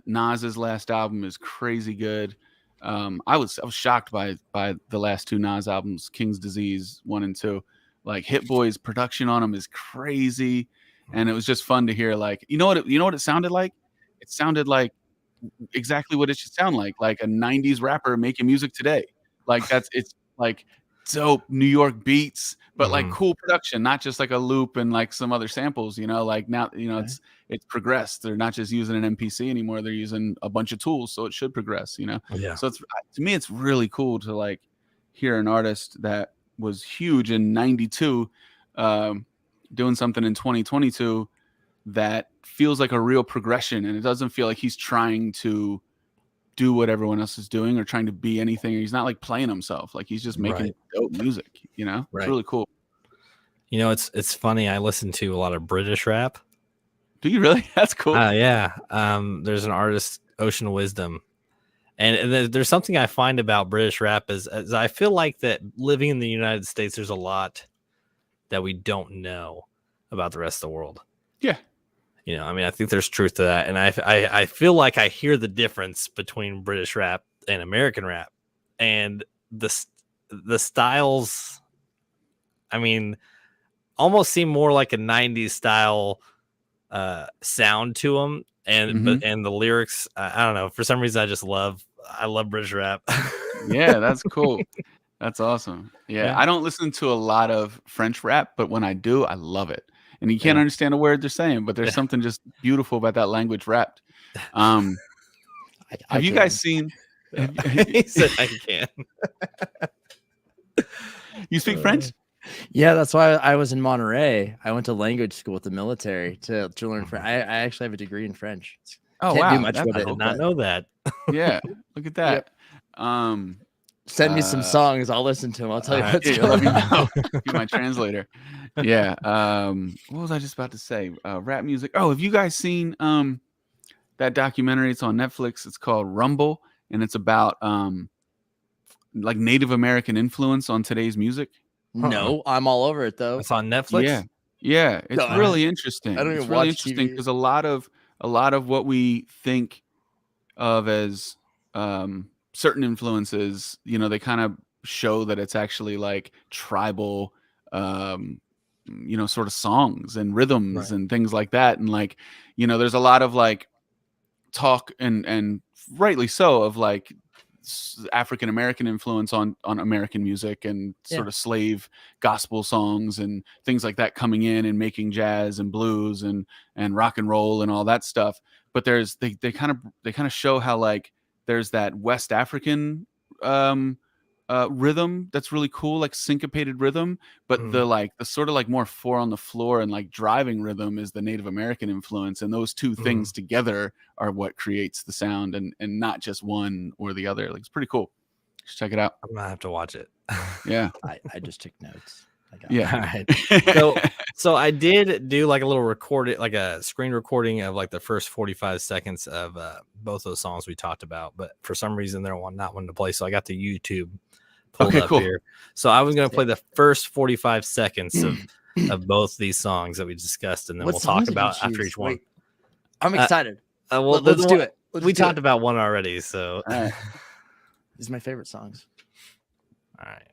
[SPEAKER 4] Nas's last album is crazy good. I was shocked by the last 2 Nas albums, King's Disease 1 and 2. Like Hit Boy's production on them is crazy, and it was just fun to hear. Like, you know what it sounded like? it sounded like exactly what it should sound like a 90s rapper making music today. Like it's like dope New York beats, but like cool production, not just like a loop and like some other samples, like now, it's progressed. They're not just using an MPC anymore. They're using a bunch of tools. So it should progress,
[SPEAKER 1] Yeah.
[SPEAKER 4] So to me, it's really cool to like hear an artist that was huge in 92, doing something in 2022 that feels like a real progression, and it doesn't feel like he's trying to do what everyone else is doing or trying to be anything. He's not like playing himself. Like he's just making dope music, It's really cool.
[SPEAKER 1] It's funny. I listen to a lot of British rap.
[SPEAKER 4] Do you really? That's cool.
[SPEAKER 1] Yeah. There's an artist, Ocean Wisdom. And there's something I find about British rap is I feel like that living in the United States, there's a lot that we don't know about the rest of the world.
[SPEAKER 4] Yeah.
[SPEAKER 1] I think there's truth to that. And I feel like I hear the difference between British rap and American rap, and the styles, almost seem more like a 90s style sound to them. And the lyrics, I don't know, for some reason I love British rap.
[SPEAKER 4] Yeah, that's cool. That's awesome. Yeah, I don't listen to a lot of French rap, but when I do, I love it. And you can't understand a word they're saying, but there's something just beautiful about that language rapped. Have you guys seen?
[SPEAKER 1] He said I can.
[SPEAKER 4] You speak French?
[SPEAKER 3] Yeah, that's why I was in Monterey. I went to language school with the military to learn French. I actually have a degree in French.
[SPEAKER 4] Oh,
[SPEAKER 3] Can't
[SPEAKER 4] wow.
[SPEAKER 3] do much with
[SPEAKER 1] I
[SPEAKER 3] it.
[SPEAKER 1] did not know that.
[SPEAKER 4] Yeah, look at that.
[SPEAKER 3] Yep. Send me some songs. I'll listen to them. I'll tell you what's
[SPEAKER 4] let me know. Be my translator. Yeah. What was I just about to say? Rap music. Oh, have you guys seen that documentary? It's on Netflix. It's called Rumble, and it's about like Native American influence on today's music.
[SPEAKER 3] No, I'm all over it though.
[SPEAKER 1] It's on Netflix.
[SPEAKER 4] Yeah. It's really interesting.
[SPEAKER 3] I don't even
[SPEAKER 4] it's really
[SPEAKER 3] watch
[SPEAKER 4] interesting
[SPEAKER 3] TV.
[SPEAKER 4] because a lot of what we think of as certain influences, they kind of show that it's actually like tribal, sort of songs and rhythms and things like that. And like, there's a lot of like talk and rightly so of like African American influence on American music and sort of slave gospel songs and things like that coming in and making jazz and blues and rock and roll and all that stuff. But they kind of show how like there's that West African rhythm that's really cool, like syncopated rhythm, but the sort of like more 4 on the floor and like driving rhythm is the Native American influence, and those two things together are what creates the sound, and not just one or the other. Like it's pretty cool. Just check it out.
[SPEAKER 1] I'm gonna have to watch it.
[SPEAKER 3] I just took notes.
[SPEAKER 4] Yeah.
[SPEAKER 1] All right. So I did do like a little recording, like a screen recording of like the first 45 seconds of both those songs we talked about, but for some reason they're not one to play. So I got the YouTube pulled up here. So I was going to play the first 45 seconds of both these songs that we discussed, and then we'll talk about after each one.
[SPEAKER 3] Wait, I'm excited.
[SPEAKER 1] Well,
[SPEAKER 3] let's do it.
[SPEAKER 1] We talked about one already, so
[SPEAKER 3] these are my favorite songs.
[SPEAKER 1] All right.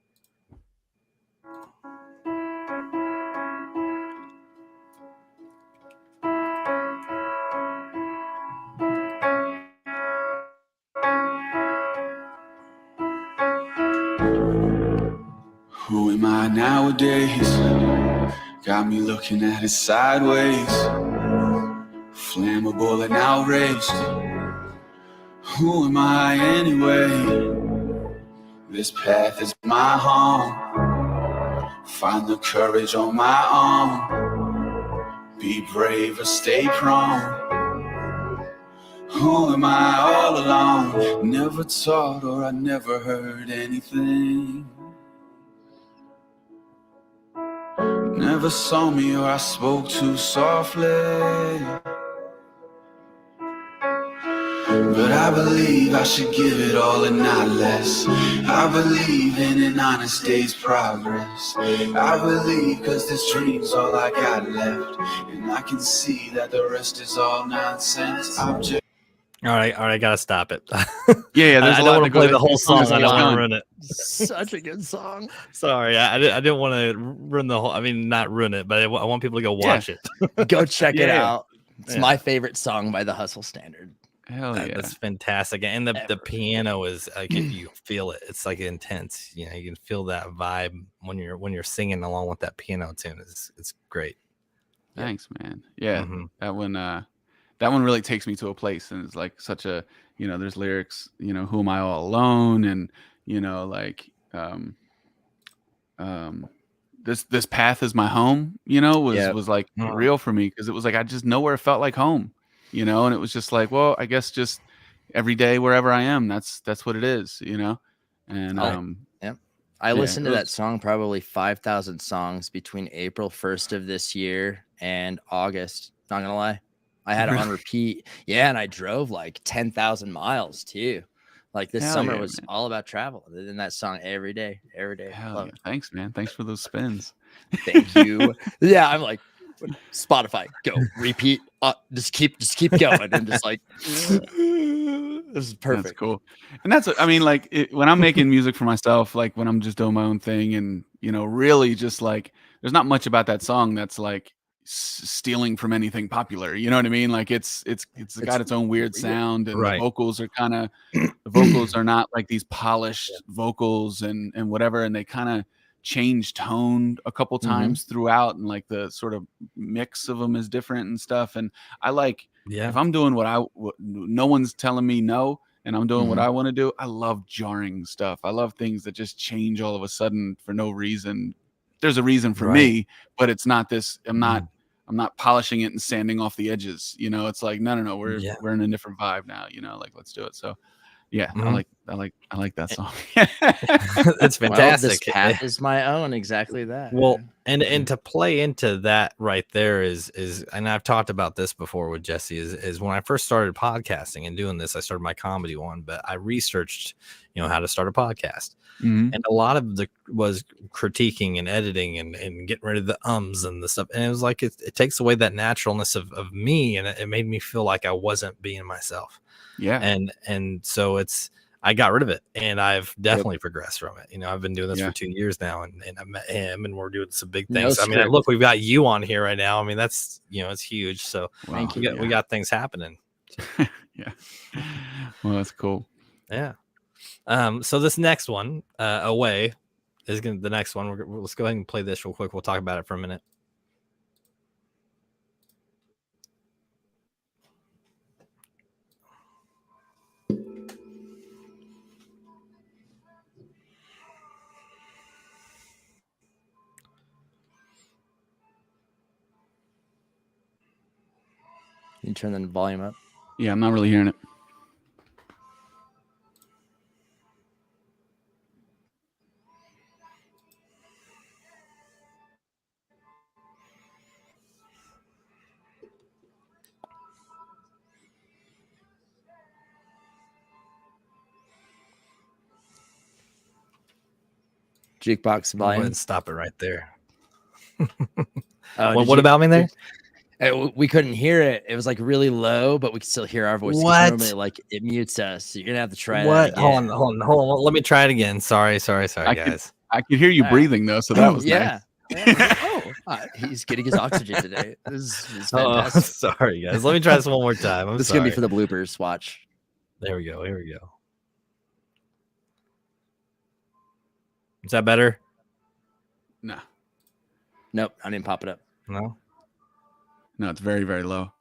[SPEAKER 5] Who am I nowadays? Got me looking at it sideways. Flammable and outraged. Who am I anyway? This path is my home. Find the courage on my own. Be brave or stay prone. Who am I all alone? Never taught or I never heard anything. Never saw me or I spoke too softly. But I believe I should give it all and not less. I believe in an honest day's progress. I believe cause this dream's all I got left. And I can see that the rest is all nonsense.
[SPEAKER 1] All right, gotta stop it.
[SPEAKER 4] Yeah, there's
[SPEAKER 1] I
[SPEAKER 4] a
[SPEAKER 1] don't
[SPEAKER 4] lot
[SPEAKER 1] want
[SPEAKER 4] to
[SPEAKER 1] to play
[SPEAKER 4] go.
[SPEAKER 1] the whole song. I don't want to ruin it.
[SPEAKER 3] Such a good song.
[SPEAKER 1] Sorry, I didn't want to ruin the whole. I mean, not ruin it, but I want people to go watch it.
[SPEAKER 3] Go check it out. It's my favorite song by the Hustle Standard.
[SPEAKER 4] Hell yeah,
[SPEAKER 1] that's fantastic. And the piano is like you feel it. It's like intense. You know, you can feel that vibe when you're singing along with that piano tune. It's great.
[SPEAKER 4] Thanks, man. Yeah, that one really takes me to a place, and it's like such a, you know, there's lyrics, you know, who am I all alone, and you know, like this path is my home, you know, was like real for me, because it was like I just nowhere felt like home, you know, and it was just like, well, I guess just every day wherever I am, that's what it is, you know. And
[SPEAKER 3] I listened to that song probably 5,000 songs between April 1st of this year and August. Not gonna lie, I had it on repeat. Yeah, and I drove like 10,000 miles too. Like this summer was all about travel. In that song every day, every day.
[SPEAKER 4] Hell yeah. Thanks, man. Thanks for those spins.
[SPEAKER 3] Thank you. Yeah, I'm like, Spotify, go repeat. Just keep going, and just like this is perfect.
[SPEAKER 4] That's cool. And that's, I mean, like when I'm making music for myself, like when I'm just doing my own thing, and you know, really just like there's not much about that song that's like stealing from anything popular. You know what I mean? Like it's got its own weird sound, and the vocals are kind of the vocals are not like these polished vocals and whatever, and they kind of change tone a couple times throughout, and like the sort of mix of them is different and stuff. And I like, if I'm doing what no one's telling me no, and I'm doing what I want to do, I love jarring stuff. I love things that just change all of a sudden for no reason. There's a reason for me, but it's not this. I'm not polishing it and sanding off the edges. You know, it's like, no, we're in a different vibe now, you know, like let's do it. So yeah, I like that song.
[SPEAKER 1] It's fantastic.
[SPEAKER 3] Well, this path is my own. Exactly that.
[SPEAKER 1] Well, and to play into that right there is, and I've talked about this before with Jesse, is when I first started podcasting and doing this, I started my comedy one, but I researched, you know, how to start a podcast. And a lot of was critiquing and editing and getting rid of the ums and the stuff. And it was like, it takes away that naturalness of me. And it made me feel like I wasn't being myself. Yeah. And so I got rid of it, and I've definitely progressed from it. You know, I've been doing this for 2 years now, and I met him, and we're doing some big things. I mean, look, we've got you on here right now. I mean, that's, you know, it's huge. So we got things happening.
[SPEAKER 4] Yeah. Well, that's cool.
[SPEAKER 1] Yeah. So this next one, Away, is the next one. Let's go ahead and play this real quick. We'll talk about it for a minute.
[SPEAKER 3] You turn the volume up.
[SPEAKER 4] Yeah, I'm not really hearing it.
[SPEAKER 3] Jukebox volume.
[SPEAKER 1] Go ahead and stop it right there. What about me there?
[SPEAKER 3] We couldn't hear it. It was like really low, but we could still hear our voice.
[SPEAKER 1] What?
[SPEAKER 3] Normally, like it mutes us. So you're gonna have to try that again.
[SPEAKER 1] Hold on. Let me try it again. Sorry, guys.
[SPEAKER 4] I could hear you breathing though, so that was
[SPEAKER 3] nice. He's getting his oxygen today. This is fantastic.
[SPEAKER 1] Sorry, guys. Let me try this one more time.
[SPEAKER 3] This is gonna be for the bloopers. Watch.
[SPEAKER 1] There we go. Here we go. Is that better?
[SPEAKER 4] No.
[SPEAKER 3] Nope. I didn't pop it up.
[SPEAKER 4] No, it's very, very low.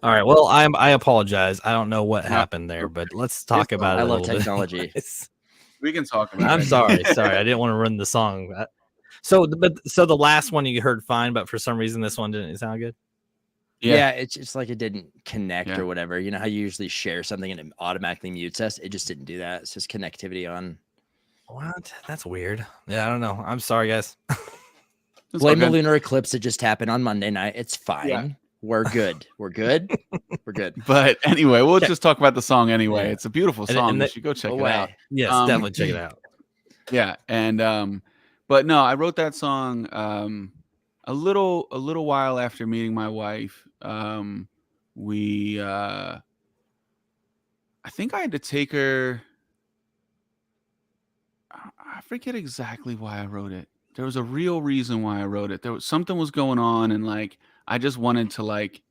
[SPEAKER 1] All right. Well, I apologize. I don't know what happened there, but let's talk about it.
[SPEAKER 3] I love technology.
[SPEAKER 4] We can talk about it.
[SPEAKER 1] I'm sorry. I didn't want to ruin the song. So the last one you heard fine, but for some reason this one didn't sound good.
[SPEAKER 3] Yeah, it's just like it didn't connect or whatever. You know how you usually share something and it automatically mutes us? It just didn't do that. It's just connectivity on.
[SPEAKER 1] What? That's weird. Yeah, I don't know. I'm sorry, guys.
[SPEAKER 3] Blame the lunar eclipse that just happened on Monday night. It's fine. Yeah. We're good. We're good.
[SPEAKER 4] But anyway, we'll just talk about the song anyway. It's a beautiful song. You should go check it out.
[SPEAKER 1] Yes, definitely check it out.
[SPEAKER 4] Yeah, and but no, I wrote that song a little while after meeting my wife. I think I had to take her. I forget exactly why I wrote it. There was a real reason why I wrote it. Something was going on, and like I just wanted to like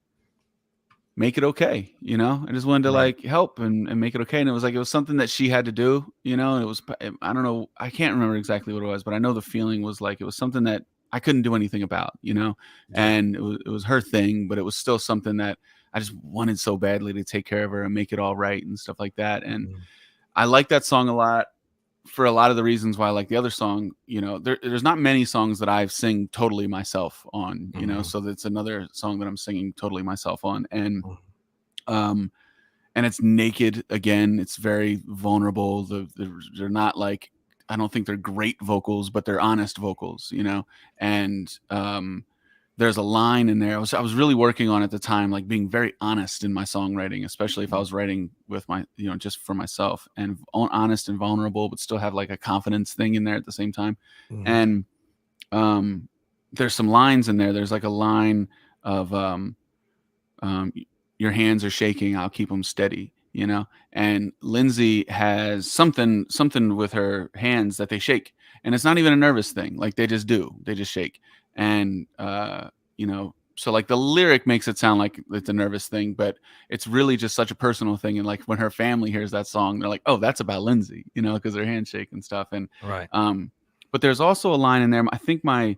[SPEAKER 4] make it okay, you know. I just wanted to like help and make it okay. And it was something that she had to do, you know. And it was, I don't know, I can't remember exactly what it was, but I know the feeling was like it was something that I couldn't do anything about, you know. And it was her thing, but it was still something that I just wanted so badly to take care of her and make it all right and stuff like that. And I like that song a lot for a lot of the reasons why I like the other song. You know, there's not many songs that I've sing totally myself on, you know, so that's another song that I'm singing totally myself on. And and it's naked again. It's very vulnerable. They're not like, I don't think they're great vocals, but they're honest vocals, you know. And there's a line in there. I was really working on at the time, like being very honest in my songwriting, especially if I was writing with my, you know, just for myself, and honest and vulnerable, but still have like a confidence thing in there at the same time. And there's some lines in there. There's like a line of your hands are shaking, I'll keep them steady, you know. And Lindsay has something with her hands that they shake, and it's not even a nervous thing. Like they just shake. And you know, so like the lyric makes it sound like it's a nervous thing, but it's really just such a personal thing. And like when her family hears that song, they're like, oh, that's about Lindsay, you know, because their hands shake and stuff. And but there's also a line in there. I think my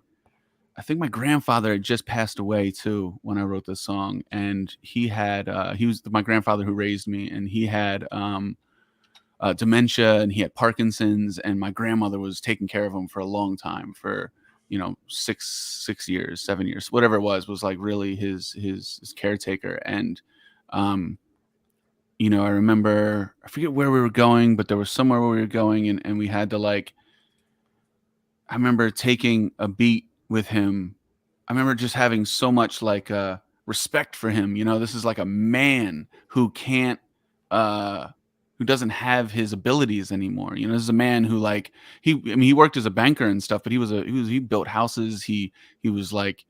[SPEAKER 4] grandfather had just passed away too when I wrote this song, and he was my grandfather who raised me, and he had dementia, and he had Parkinson's, and my grandmother was taking care of him for a long time, for, you know, 6 years, 7 years, whatever it was like really his caretaker. And you know, I remember, I forget where we were going, but there was somewhere where we were going, and we had to like, I remember taking a beat with him. I remember just having so much like respect for him. You know, this is like a man who can't who doesn't have his abilities anymore. You know, this is a man who like he worked as a banker and stuff, but he built houses. He was like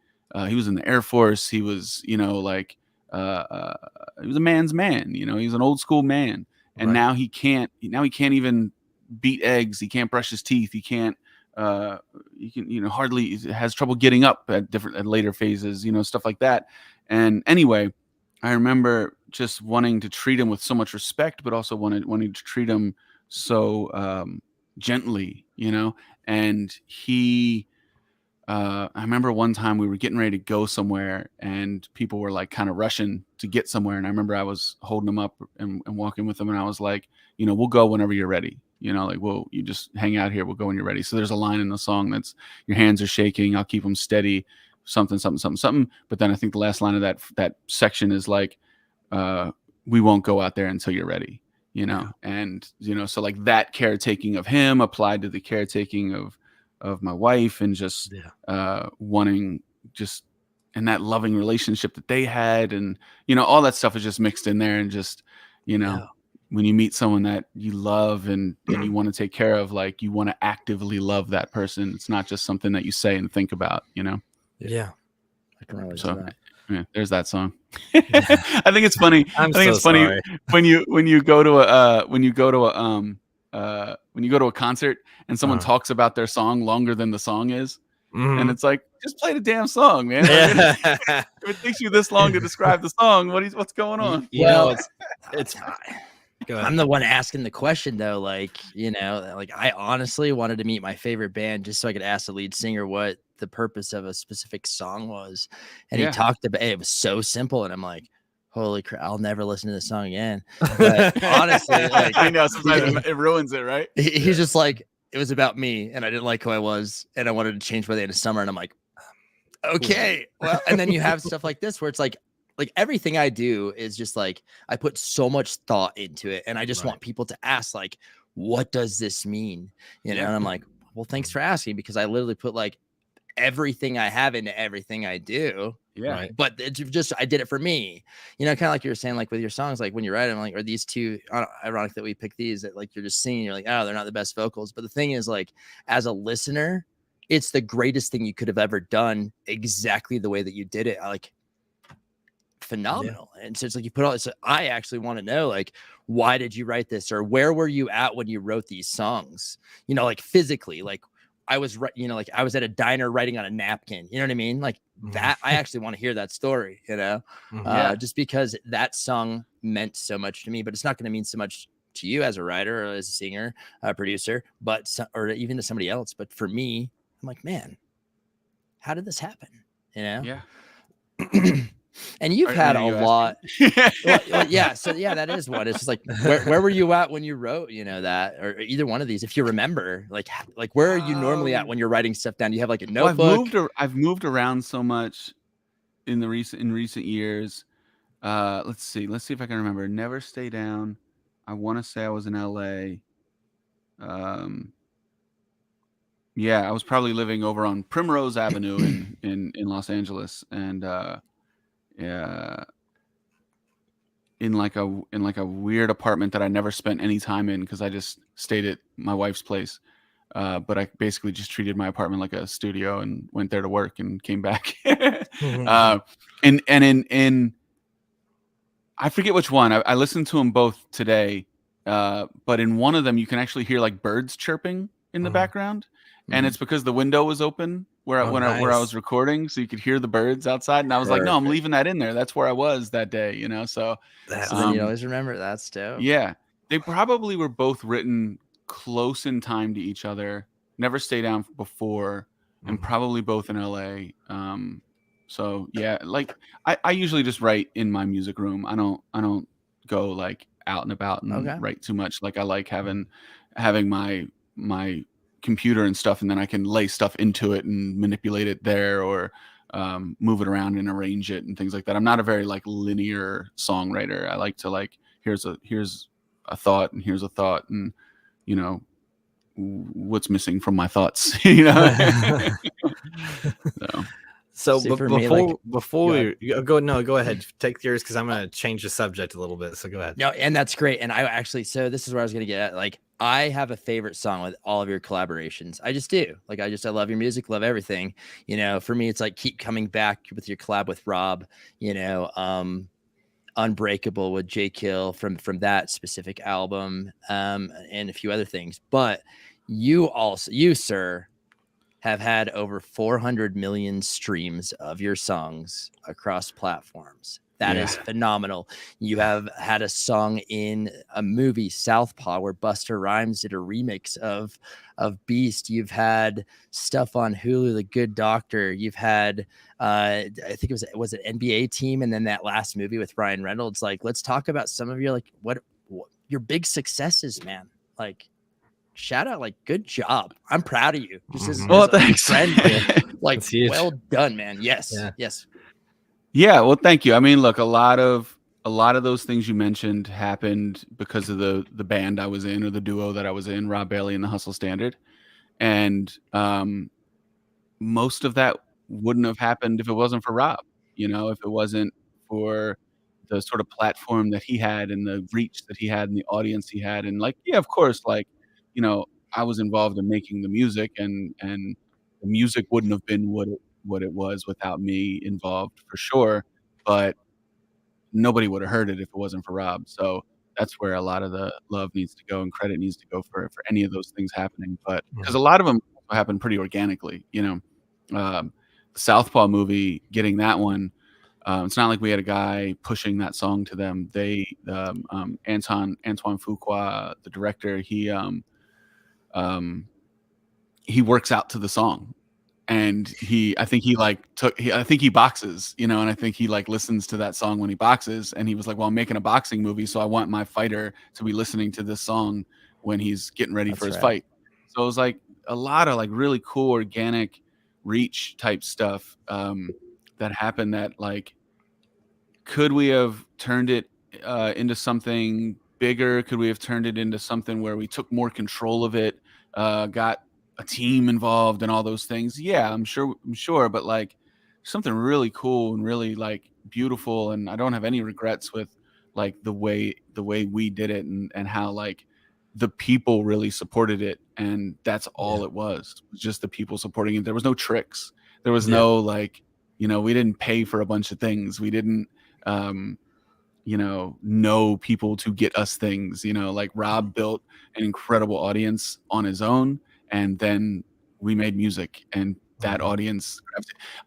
[SPEAKER 4] he was in the Air Force. He was, you know, like he was a man's man. You know, he's an old school man. And now he can't even beat eggs. He can't brush his teeth. He can't you can, you know, hardly has trouble getting up at later phases, you know, stuff like that. And anyway, I remember just wanting to treat him with so much respect, but also wanting to treat him so gently, you know. And I remember one time we were getting ready to go somewhere, and people were like kind of rushing to get somewhere. And I remember I was holding him up and walking with him, and I was like, you know, we'll go whenever you're ready. You know, like, well, you just hang out here. We'll go when you're ready. So there's a line in the song that's, your hands are shaking, I'll keep them steady, something, something, something, something. But then I think the last line of that section is like, we won't go out there until you're ready, you know? And, you know, so like that caretaking of him applied to the caretaking of my wife, and just wanting just, and that loving relationship that they had. And, you know, all that stuff is just mixed in there. And just, you know, when you meet someone that you love and you want to take care of, like you want to actively love that person. It's not just something that you say and think about, you know?
[SPEAKER 3] Yeah. I can relate to that.
[SPEAKER 4] Yeah, there's that song. I think it's funny. Funny when you go to a concert and someone talks about their song longer than the song is. And it's like, just play the damn song, man. If it takes you this long to describe the song, what's going on?
[SPEAKER 3] You know, it's I'm the one asking the question though. Like, you know, like I honestly wanted to meet my favorite band just so I could ask the lead singer what the purpose of a specific song was. And he talked about it was so simple. And I'm like, holy crap, I'll never listen to this song again. But honestly, like,
[SPEAKER 4] I know sometimes it ruins it, right?
[SPEAKER 3] He's just like, it was about me, and I didn't like who I was, and I wanted to change by the end of summer. And I'm like, okay, well, and then you have stuff like this where it's like everything I do is just like, I put so much thought into it, and I just want people to ask, like, what does this mean? You know, and I'm like, well, thanks for asking, because I literally put like everything I have into everything I do.
[SPEAKER 4] Yeah. Right.
[SPEAKER 3] But it's just, I did it for me, you know, kind of like you were saying, like with your songs, like when you write them, like, are these two, ironic that we pick these, that like, you're just singing, you're like, oh, they're not the best vocals. But the thing is, like, as a listener, it's the greatest thing you could have ever done, exactly the way that you did it. Like, phenomenal. And so it's like, you put all this, I actually want to know, like, why did you write this? Or where were you at when you wrote these songs? You know, like physically, like, I was, you know, like I was at a diner writing on a napkin, you know what I mean? Like that, I actually want to hear that story, you know, just because that song meant so much to me, but it's not going to mean so much to you as a writer or as a singer, producer, but, or even to somebody else. But for me, I'm like, man, how did this happen? You know?
[SPEAKER 4] Yeah.
[SPEAKER 3] And you've had a lot. Well, yeah. So yeah, that is one. It's just like, where were you at when you wrote, you know, that, or either one of these, if you remember, like where are you normally at when you're writing stuff down? Do you have like a notebook?
[SPEAKER 4] Well, I've moved around so much in recent years. Let's see if I can remember. Never Stay Down. I want to say I was in LA. Yeah, I was probably living over on Primrose Avenue in Los Angeles, and yeah, in like a weird apartment that I never spent any time in because I just stayed at my wife's place. But I basically just treated my apartment like a studio and went there to work and came back. And in I forget which one. I listened to them both today, but in one of them you can actually hear like birds chirping in the background, and it's because the window was open where I was recording, so you could hear the birds outside. And I was like, no, I'm leaving that in there. That's where I was that day, you know. So
[SPEAKER 3] then you always remember that stuff.
[SPEAKER 4] Yeah, they probably were both written close in time to each other. Never Stay Down before, and probably both in LA. So yeah, like I usually just write in my music room. I don't go like out and about and write too much. Like I like having my computer and stuff, and then I can lay stuff into it and manipulate it there, or move it around and arrange it and things like that. I'm not a very like linear songwriter. I like to like here's a thought and here's a thought, and you know what's missing from my thoughts, you know.
[SPEAKER 1] So before we go ahead, take yours, because I'm going to change the subject a little bit. So go ahead.
[SPEAKER 3] No, and that's great. And I actually, so this is where I was going to get at. Like, I have a favorite song with all of your collaborations. I just do. Like, I love your music, love everything. You know, for me, it's like keep coming back with your collab with Rob. You know, Unbreakable with J Kill from that specific album, and a few other things. But you, sir, have had over 400 million streams of your songs across platforms. That is phenomenal. You have had a song in a movie, Southpaw, where Busta Rhymes did a remix of Beast. You've had stuff on Hulu, The Good Doctor. You've had, I think it was an NBA Team, and then that last movie with Ryan Reynolds. Like, let's talk about some of your like what your big successes, man. Like, shout out, like, good job. I'm proud of you. Just as
[SPEAKER 4] thanks.
[SPEAKER 3] Friend, like, well done, man. Yes. Yes.
[SPEAKER 4] Yeah, well, thank you. I mean, look, a lot of those things you mentioned happened because of the band I was in, or the duo that I was in, Rob Bailey and the Hustle Standard. And most of that wouldn't have happened if it wasn't for Rob, you know, if it wasn't for the sort of platform that he had and the reach that he had and the audience he had. And like, yeah, of course, like, you know, I was involved in making the music, and the music wouldn't have been what it was without me involved, for sure. But nobody would have heard it if it wasn't for Rob. So that's where a lot of the love needs to go and credit needs to go for any of those things happening. But because a lot of them happen pretty organically, you know, the Southpaw movie, getting that one, it's not like we had a guy pushing that song to them. They, Antoine Fuqua, the director, he works out to the song, and I think he boxes, you know, and I think he like listens to that song when he boxes, and he was like, well, I'm making a boxing movie, so I want my fighter to be listening to this song when he's getting ready for his fight. So it was like a lot of like really cool organic reach type stuff that happened, that like, could we have turned it into something bigger? Could we have turned it into something where we took more control of it, got a team involved and all those things? Yeah, I'm sure, but like something really cool and really like beautiful, and I don't have any regrets with like the way we did it, and how like the people really supported it, and that's all it was just the people supporting it. There was no tricks. There was no like, you know, we didn't pay for a bunch of things. We didn't you know people to get us things, you know, like Rob built an incredible audience on his own, and then we made music, and that audience.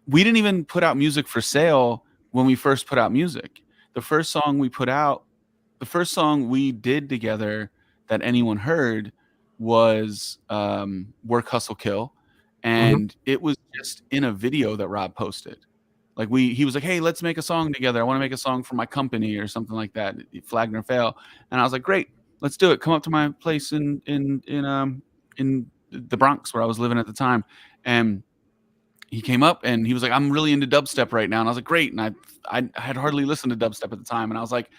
[SPEAKER 4] We didn't even put out music for sale when we first put out music. The first song we did together that anyone heard was Work Hustle Kill, and it was just in a video that Rob posted. Like he was like, "Hey, let's make a song together. I want to make a song for my company or something like that, Flagner Fail." And I was like, "Great, let's do it. Come up to my place in the Bronx where I was living at the time." And he came up and he was like, "I'm really into dubstep right now." And I was like, "Great." And I had hardly listened to dubstep at the time, and I was like,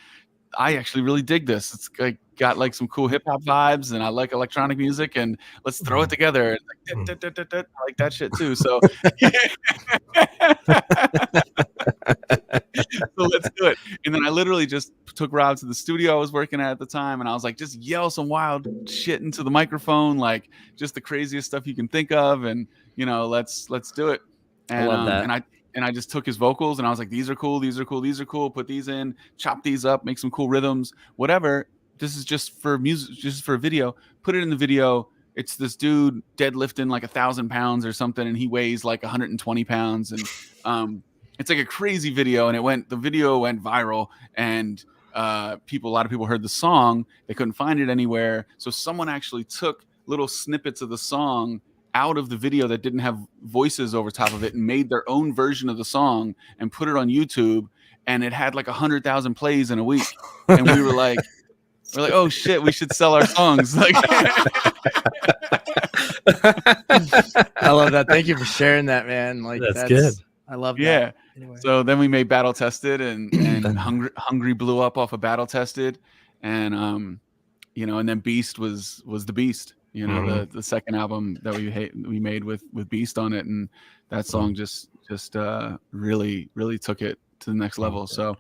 [SPEAKER 4] "I actually really dig this. It's like got like some cool hip hop vibes, and I like electronic music, and let's throw it together." And like, I like that shit too. So, so let's do it. And then I literally just took Rob to the studio I was working at the time, and I was like, just yell some wild shit into the microphone, like just the craziest stuff you can think of, and let's do it. And,
[SPEAKER 3] I love that.
[SPEAKER 4] And I just took his vocals and I was like, these are cool, these are cool, these are cool. Put these in, chop these up, make some cool rhythms, whatever. This is just for music, just for a video. Put it in the video. It's this dude deadlifting like 1,000 pounds or something, and he weighs like 120 pounds. And it's like a crazy video. And the video went viral, and a lot of people heard the song. They couldn't find it anywhere. So someone actually took little snippets of the song out of the video that didn't have voices over top of it and made their own version of the song and put it on YouTube, and it had like 100,000 plays in a week. And we were like, "Oh shit, we should sell our songs." Like,
[SPEAKER 3] I love that. Thank you for sharing that, man. Like
[SPEAKER 1] that's good.
[SPEAKER 3] I love that.
[SPEAKER 4] Yeah. Anyway. So then we made Battle Tested, and Hungry blew up off of Battle Tested, and and then Beast was the Beast. The second album that we made with Beast on it, and that song just really took it to the next level. So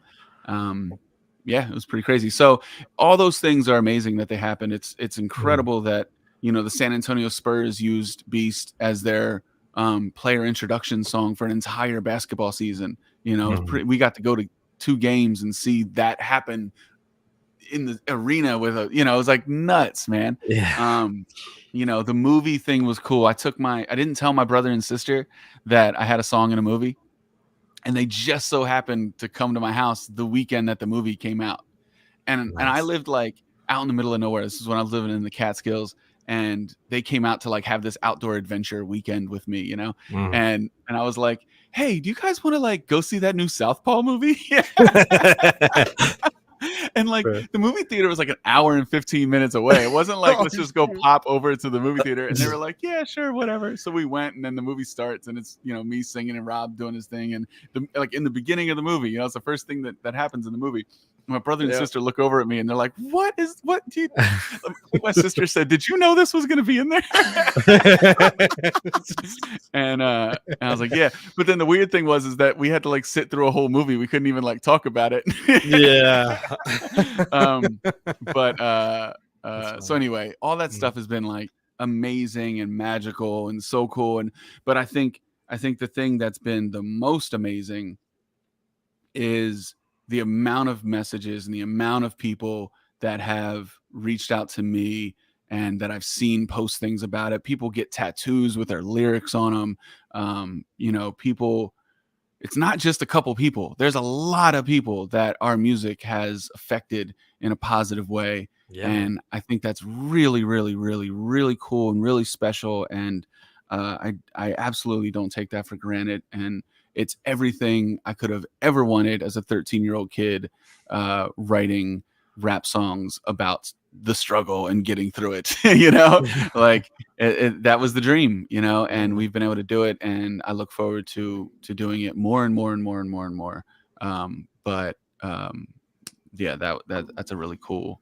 [SPEAKER 4] it was pretty crazy. So all those things are amazing that they happened. It's incredible that the San Antonio Spurs used Beast as their player introduction song for an entire basketball season. We got to go to 2 games and see that happen in the arena with it was like nuts, man.
[SPEAKER 1] Yeah.
[SPEAKER 4] The movie thing was cool. I didn't tell my brother and sister that I had a song in a movie, and they just so happened to come to my house the weekend that the movie came out. And I lived like out in the middle of nowhere. This is when I was living in the Catskills, and they came out to like have this outdoor adventure weekend with me, and I was like, "Hey, do you guys want to like go see that new Southpaw movie?" And like the movie theater was like an hour and 15 minutes away. It wasn't like, let's just go pop over to the movie theater. And they were like, "Yeah, sure, whatever." So we went, and then the movie starts, and it's, me singing and Rob doing his thing. And like in the beginning of the movie, it's the first thing that happens in the movie. My brother and sister look over at me, and they're like, what do you my sister said, "Did you know this was going to be in there?" And I was like, "Yeah." But then the weird thing was that we had to like sit through a whole movie. We couldn't even like talk about it.
[SPEAKER 1] Yeah.
[SPEAKER 4] So anyway, all that stuff has been like amazing and magical and so cool. But I think the thing that's been the most amazing is the amount of messages and the amount of people that have reached out to me and that I've seen post things about it. People get tattoos with their lyrics on them. People, it's not just a couple people. There's a lot of people that our music has affected in a positive way. Yeah. And I think that's really, really, really, really cool and really special. And I absolutely don't take that for granted. And it's everything I could have ever wanted as a 13-year-old kid, writing rap songs about the struggle and getting through it. Like that was the dream, and we've been able to do it. And I look forward to doing it more and more and more and more and more. That's a really cool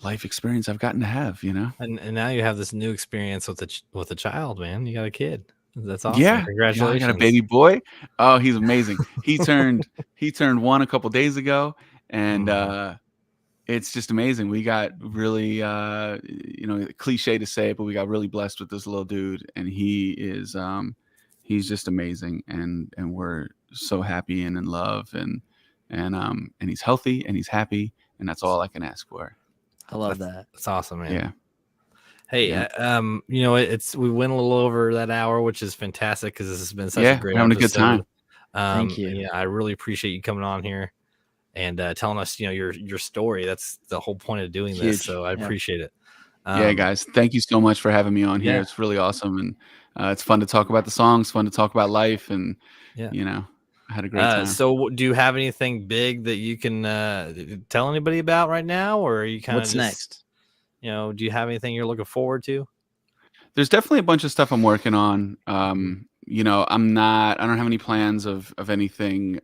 [SPEAKER 4] life experience I've gotten to have,
[SPEAKER 1] And now you have this new experience with a child, man. You got a kid. That's awesome.
[SPEAKER 4] Yeah.
[SPEAKER 1] Congratulations.
[SPEAKER 4] I got a baby boy. Oh, he's amazing. He turned 1 a couple days ago, and it's just amazing. We got really cliche to say it, but we got really blessed with this little dude, and he is he's just amazing, and we're so happy and in love, and he's healthy and he's happy, and that's all I can ask for.
[SPEAKER 3] I love that.
[SPEAKER 1] It's awesome, man.
[SPEAKER 4] Yeah.
[SPEAKER 1] Hey, you know, we went a little over that hour, which is fantastic because this has been such a great
[SPEAKER 4] having
[SPEAKER 1] episode.
[SPEAKER 4] a good time.
[SPEAKER 3] Thank you.
[SPEAKER 1] Yeah, I really appreciate you coming on here and telling us, your story. That's the whole point of doing this. So I appreciate it.
[SPEAKER 4] Yeah, guys, thank you so much for having me on here. It's really awesome, and it's fun to talk about the songs, fun to talk about life, and I had a great time.
[SPEAKER 1] So, do you have anything big that you can tell anybody about right now, or are you kind of
[SPEAKER 3] what's next?
[SPEAKER 1] Do you have anything you're looking forward to?
[SPEAKER 4] There's definitely a bunch of stuff I'm working on. I don't have any plans of anything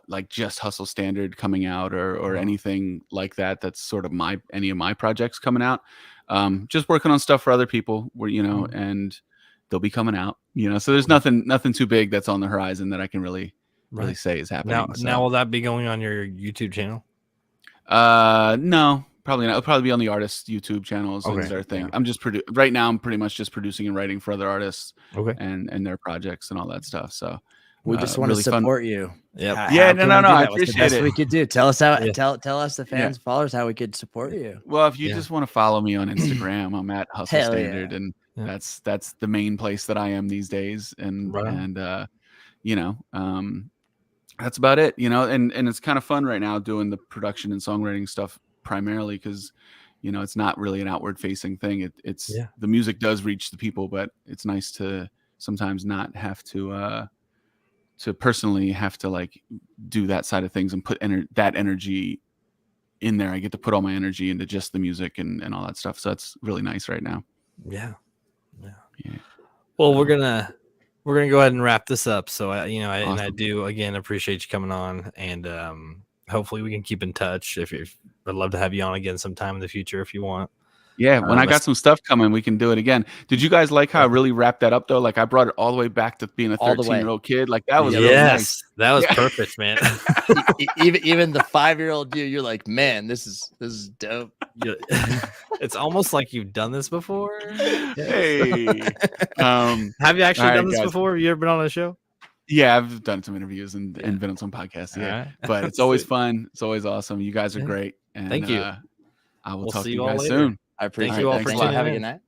[SPEAKER 4] like just Hustle Standard coming out or anything like that. That's sort of any of my projects coming out. Just working on stuff for other people where, and they'll be coming out, so there's nothing too big that's on the horizon that I can really say is happening.
[SPEAKER 1] Now will that be going on your YouTube channel?
[SPEAKER 4] No, probably not. It'll probably be on the artist's YouTube channel is their thing. I'm just right now. I'm pretty much just producing and writing for other artists, and their projects and all that stuff. So
[SPEAKER 3] we just want to support you.
[SPEAKER 1] Yep.
[SPEAKER 4] No. I appreciate it.
[SPEAKER 3] We could do. Tell us how. Tell us the fans, followers, how we could support you.
[SPEAKER 4] Well, if you just want to follow me on Instagram, I'm at Hustle Standard, and that's the main place that I am these days. And that's about it. And it's kind of fun right now doing the production and songwriting stuff primarily because it's not really an outward facing thing. It's the music does reach the people, but it's nice to sometimes not have to personally have to like do that side of things and put that energy in there. I get to put all my energy into just the music and all that stuff. So that's really nice right now.
[SPEAKER 1] Yeah. Well, we're gonna go ahead and wrap this up. So awesome. And I do again appreciate you coming on, and hopefully we can keep in touch. I'd love to have you on again sometime in the future if you want.
[SPEAKER 4] Yeah, when I got some stuff coming, we can do it again. Did you guys like how I really wrapped that up though? Like I brought it all the way back to being a 13-year-old kid. Like that was really nice.
[SPEAKER 1] That was perfect, man.
[SPEAKER 3] even the 5-year-old you're like, man, this is dope.
[SPEAKER 1] It's almost like you've done this before.
[SPEAKER 4] Hey,
[SPEAKER 1] have you actually done this before? Have you ever been on a show?
[SPEAKER 4] Yeah, I've done some interviews and been on some podcasts. Yeah, but it's always fun. It's always awesome. You guys are great. And,
[SPEAKER 1] thank you.
[SPEAKER 4] I will talk to you guys soon.
[SPEAKER 3] I appreciate it. Thanks a lot. Have a good night.